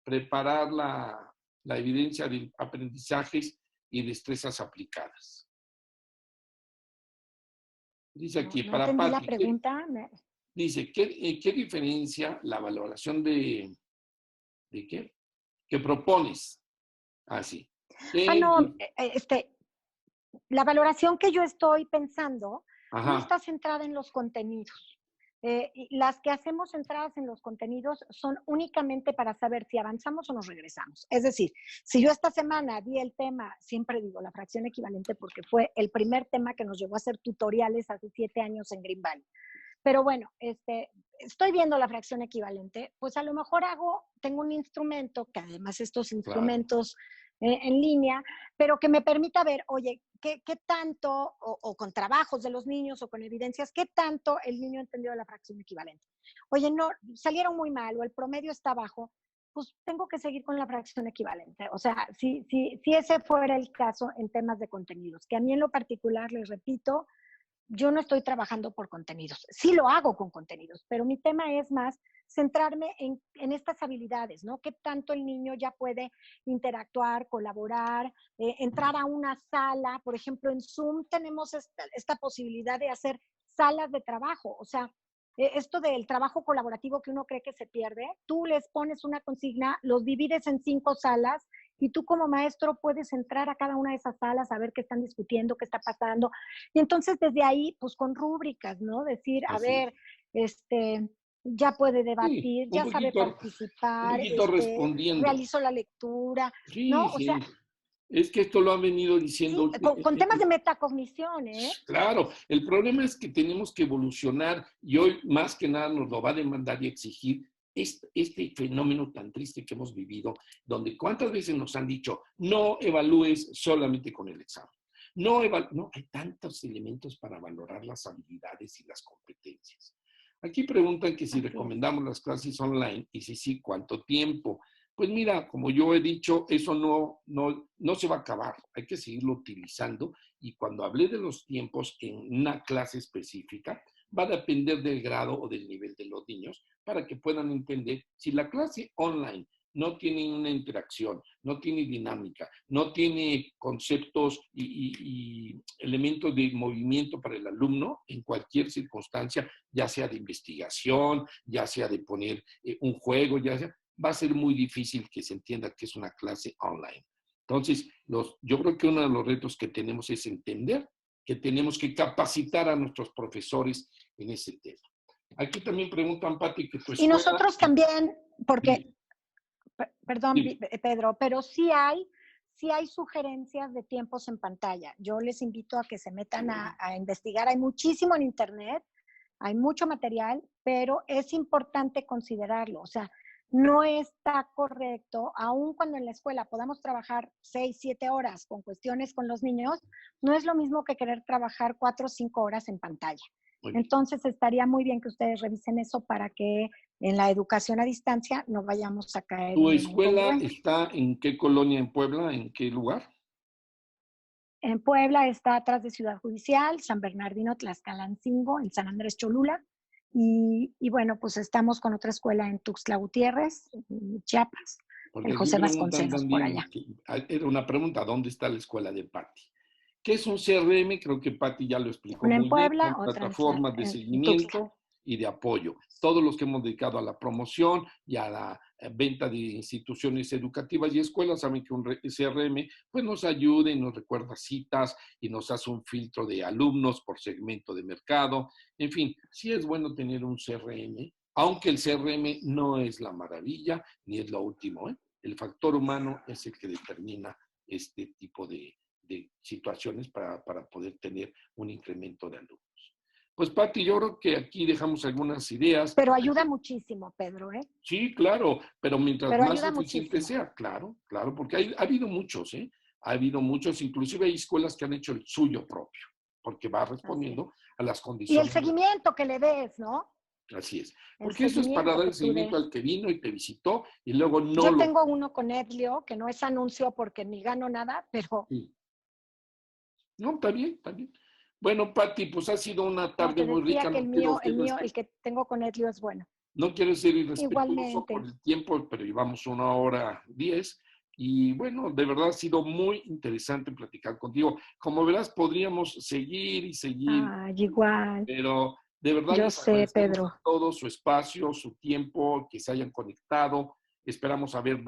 preparar la evidencia de aprendizajes y destrezas aplicadas. Dice No, aquí, no para entendí la Pati, pregunta. dice, ¿qué diferencia la valoración de qué? Que propones. Así. No, la valoración que yo estoy pensando no Ajá, está centrada en los contenidos. Y las que hacemos centradas en los contenidos son únicamente para saber si avanzamos o nos regresamos. Es decir, si yo esta semana di el tema, siempre digo la fracción equivalente porque fue el primer tema que nos llevó a hacer tutoriales hace 7 años en Green Valley. Pero bueno, estoy viendo la fracción equivalente, pues a lo mejor tengo un instrumento, que además estos claro. instrumentos en línea, pero que me permita ver, oye, qué tanto, o con trabajos de los niños o con evidencias, qué tanto el niño entendió la fracción equivalente. Oye, no, salieron muy mal o el promedio está bajo, pues tengo que seguir con la fracción equivalente. O sea, si ese fuera el caso en temas de contenidos, que a mí en lo particular, les repito, yo no estoy trabajando por contenidos. Sí lo hago con contenidos, pero mi tema es más centrarme en estas habilidades, ¿no? ¿Qué tanto el niño ya puede interactuar, colaborar, entrar a una sala? Por ejemplo, en Zoom tenemos esta posibilidad de hacer salas de trabajo. O sea, esto del trabajo colaborativo que uno cree que se pierde, tú les pones una consigna, los divides en 5 salas y tú como maestro puedes entrar a cada una de esas salas a ver qué están discutiendo, qué está pasando. Y entonces desde ahí, pues con rúbricas, ¿no? Decir, a Así es. ver, ya puede Sí, debatir, ya sabe un participar, poquito respondiendo. realizó la lectura, Sí, ¿no? O sea, sí. Es que esto lo han venido sí, diciendo. con temas de metacognición, ¿eh? Claro, el problema es que tenemos que evolucionar y hoy más que nada nos lo va a demandar y exigir este fenómeno tan triste que hemos vivido, donde cuántas veces nos han dicho, no evalúes solamente con el examen. No, hay tantos elementos para valorar las habilidades y las competencias. Aquí preguntan que si Así es. recomendamos las clases online y si sí, cuánto tiempo. Pues mira, como yo he dicho, eso no se va a acabar, hay que seguirlo utilizando y cuando hablé de los tiempos en una clase específica, va a depender del grado o del nivel de los niños para que puedan entender si la clase online no tiene una interacción, no tiene dinámica, no tiene conceptos y elementos de movimiento para el alumno en cualquier circunstancia, ya sea de investigación, ya sea de poner un juego, ya sea, va a ser muy difícil que se entienda que es una clase online. Entonces, yo creo que uno de los retos que tenemos es entender que tenemos que capacitar a nuestros profesores en ese tema. Aquí también preguntan, Pati, que tu Y escuela... nosotros también, porque, Dime, perdón, dime. Pedro, pero sí hay sugerencias de tiempos en pantalla. Yo les invito a que se Qué metan bueno. a investigar. Hay muchísimo en Internet, hay mucho material, pero es importante considerarlo. O sea, no está correcto, aun cuando en la escuela podamos trabajar 6, 7 horas con cuestiones con los niños, no es lo mismo que querer trabajar 4 o 5 horas en pantalla. muy bien. Entonces, estaría muy bien que ustedes revisen eso para que en la educación a distancia no vayamos a caer ¿Tu en una escuela incongruencia. está en qué colonia en Puebla? ¿En qué lugar? En Puebla está atrás de Ciudad Judicial, San Bernardino, Tlaxcalancingo, en San Andrés Cholula. Y bueno, pues estamos con otra escuela en Tuxtla Gutiérrez, en Chiapas, Porque el aquí José preguntan Vasconcelos, por también, allá. era una pregunta, ¿dónde está la escuela de Patti? ¿Qué es un CRM? Creo que Patti ya lo explicó Una en muy bien. Puebla, Son otra plataformas de en Tuxtla. seguimiento y de apoyo. Todos los que hemos dedicado a la promoción y a la venta de instituciones educativas y escuelas saben que un CRM pues nos ayuda y nos recuerda citas y nos hace un filtro de alumnos por segmento de mercado. En fin, sí es bueno tener un CRM, aunque el CRM no es la maravilla ni es lo último, ¿eh? El factor humano es el que determina este tipo de situaciones para poder tener un incremento de alumnos. Pues, Pati, yo creo que aquí dejamos algunas ideas. Pero ayuda muchísimo, Pedro, ¿eh? Sí, claro, pero mientras Pero más ayuda eficiente muchísimo. sea, claro, claro, porque ha habido muchos, ¿eh? Ha habido muchos, inclusive hay escuelas que han hecho el suyo propio, porque va Así es. respondiendo a las Y el condiciones. seguimiento que le des, ¿no? Así es. El Porque eso es para seguimiento dar que el tú seguimiento des. al que vino y te visitó y luego no Yo lo... tengo uno con Edlio, que no es anuncio porque ni gano nada, pero Sí. No, está bien, está bien. Bueno, Pati, pues ha sido una no, tarde te muy rica. decía que No quiero ser el que tengo con Edlio es bueno. no quiero ser irrespetuoso Igualmente. con el tiempo, pero llevamos 1 hora 10. Y bueno, de verdad ha sido muy interesante platicar contigo. Como verás, podríamos seguir y seguir, Ay, igual. pero de verdad Yo les sé, agradecemos Pedro. a todos su espacio, su tiempo, que se hayan conectado. Esperamos haber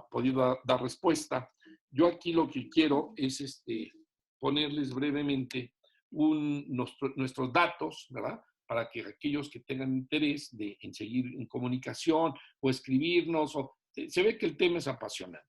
podido dar respuesta. Yo aquí lo que quiero es ponerles brevemente nuestros datos, ¿verdad? Para que aquellos que tengan interés en seguir en comunicación o escribirnos, se ve que el tema es apasionante.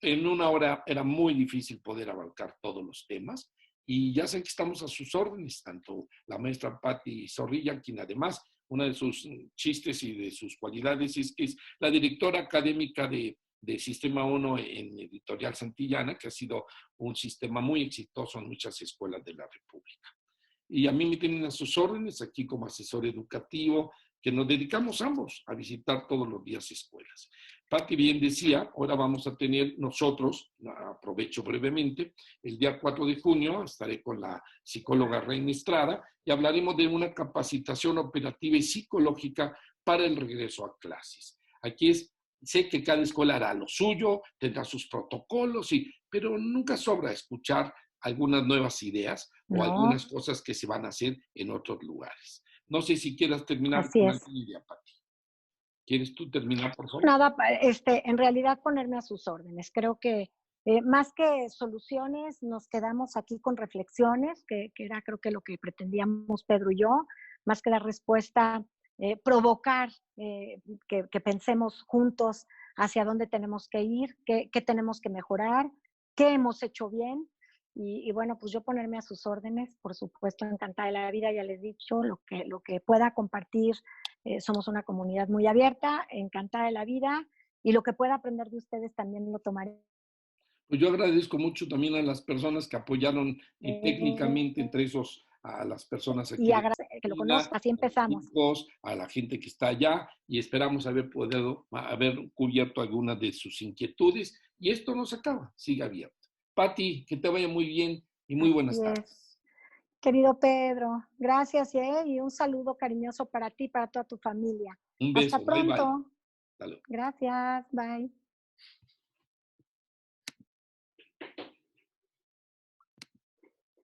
En 1 hora era muy difícil poder abarcar todos los temas y ya sé que estamos a sus órdenes, tanto la maestra Patti Zorrilla, quien además una de sus chistes y de sus cualidades es que es la directora académica de Sistema 1 en Editorial Santillana, que ha sido un sistema muy exitoso en muchas escuelas de la República. Y a mí me tienen a sus órdenes aquí como asesor educativo, que nos dedicamos ambos a visitar todos los días escuelas. Patti bien decía, ahora vamos a tener nosotros, aprovecho brevemente, el día 4 de junio estaré con la psicóloga Reina Estrada y hablaremos de una capacitación operativa y psicológica para el regreso a clases. Aquí sé que cada escuela hará lo suyo, tendrá sus protocolos, pero nunca sobra escuchar algunas nuevas ideas o No, algunas cosas que se van a hacer en otros lugares. No sé si quieras terminar así con es. alguna idea, Pati. ¿Quieres tú terminar, por favor? Nada, en realidad ponerme a sus órdenes. Creo que más que soluciones, nos quedamos aquí con reflexiones, que era creo que lo que pretendíamos Pedro y yo, más que dar respuesta, provocar que pensemos juntos hacia dónde tenemos que ir, qué tenemos que mejorar, qué hemos hecho bien. Y bueno, pues yo ponerme a sus órdenes, por supuesto, encantada de la vida, ya les he dicho, lo que pueda compartir. Somos una comunidad muy abierta, encantada de la vida, y lo que pueda aprender de ustedes también lo tomaré. Pues yo agradezco mucho también a las personas que apoyaron técnicamente, Eh, entre esos a las personas y aquí de agradezco que lo Argentina, conozca, así a los empezamos. chicos, a la gente que está allá y esperamos haber cubierto algunas de sus inquietudes y esto no se acaba, sigue abierto. Pati, que te vaya muy bien y muy Así buenas es. tardes. Querido Pedro, gracias y un saludo cariñoso para ti y para toda tu familia. Un Hasta beso, bye bye. pronto. Hasta luego. Gracias, bye.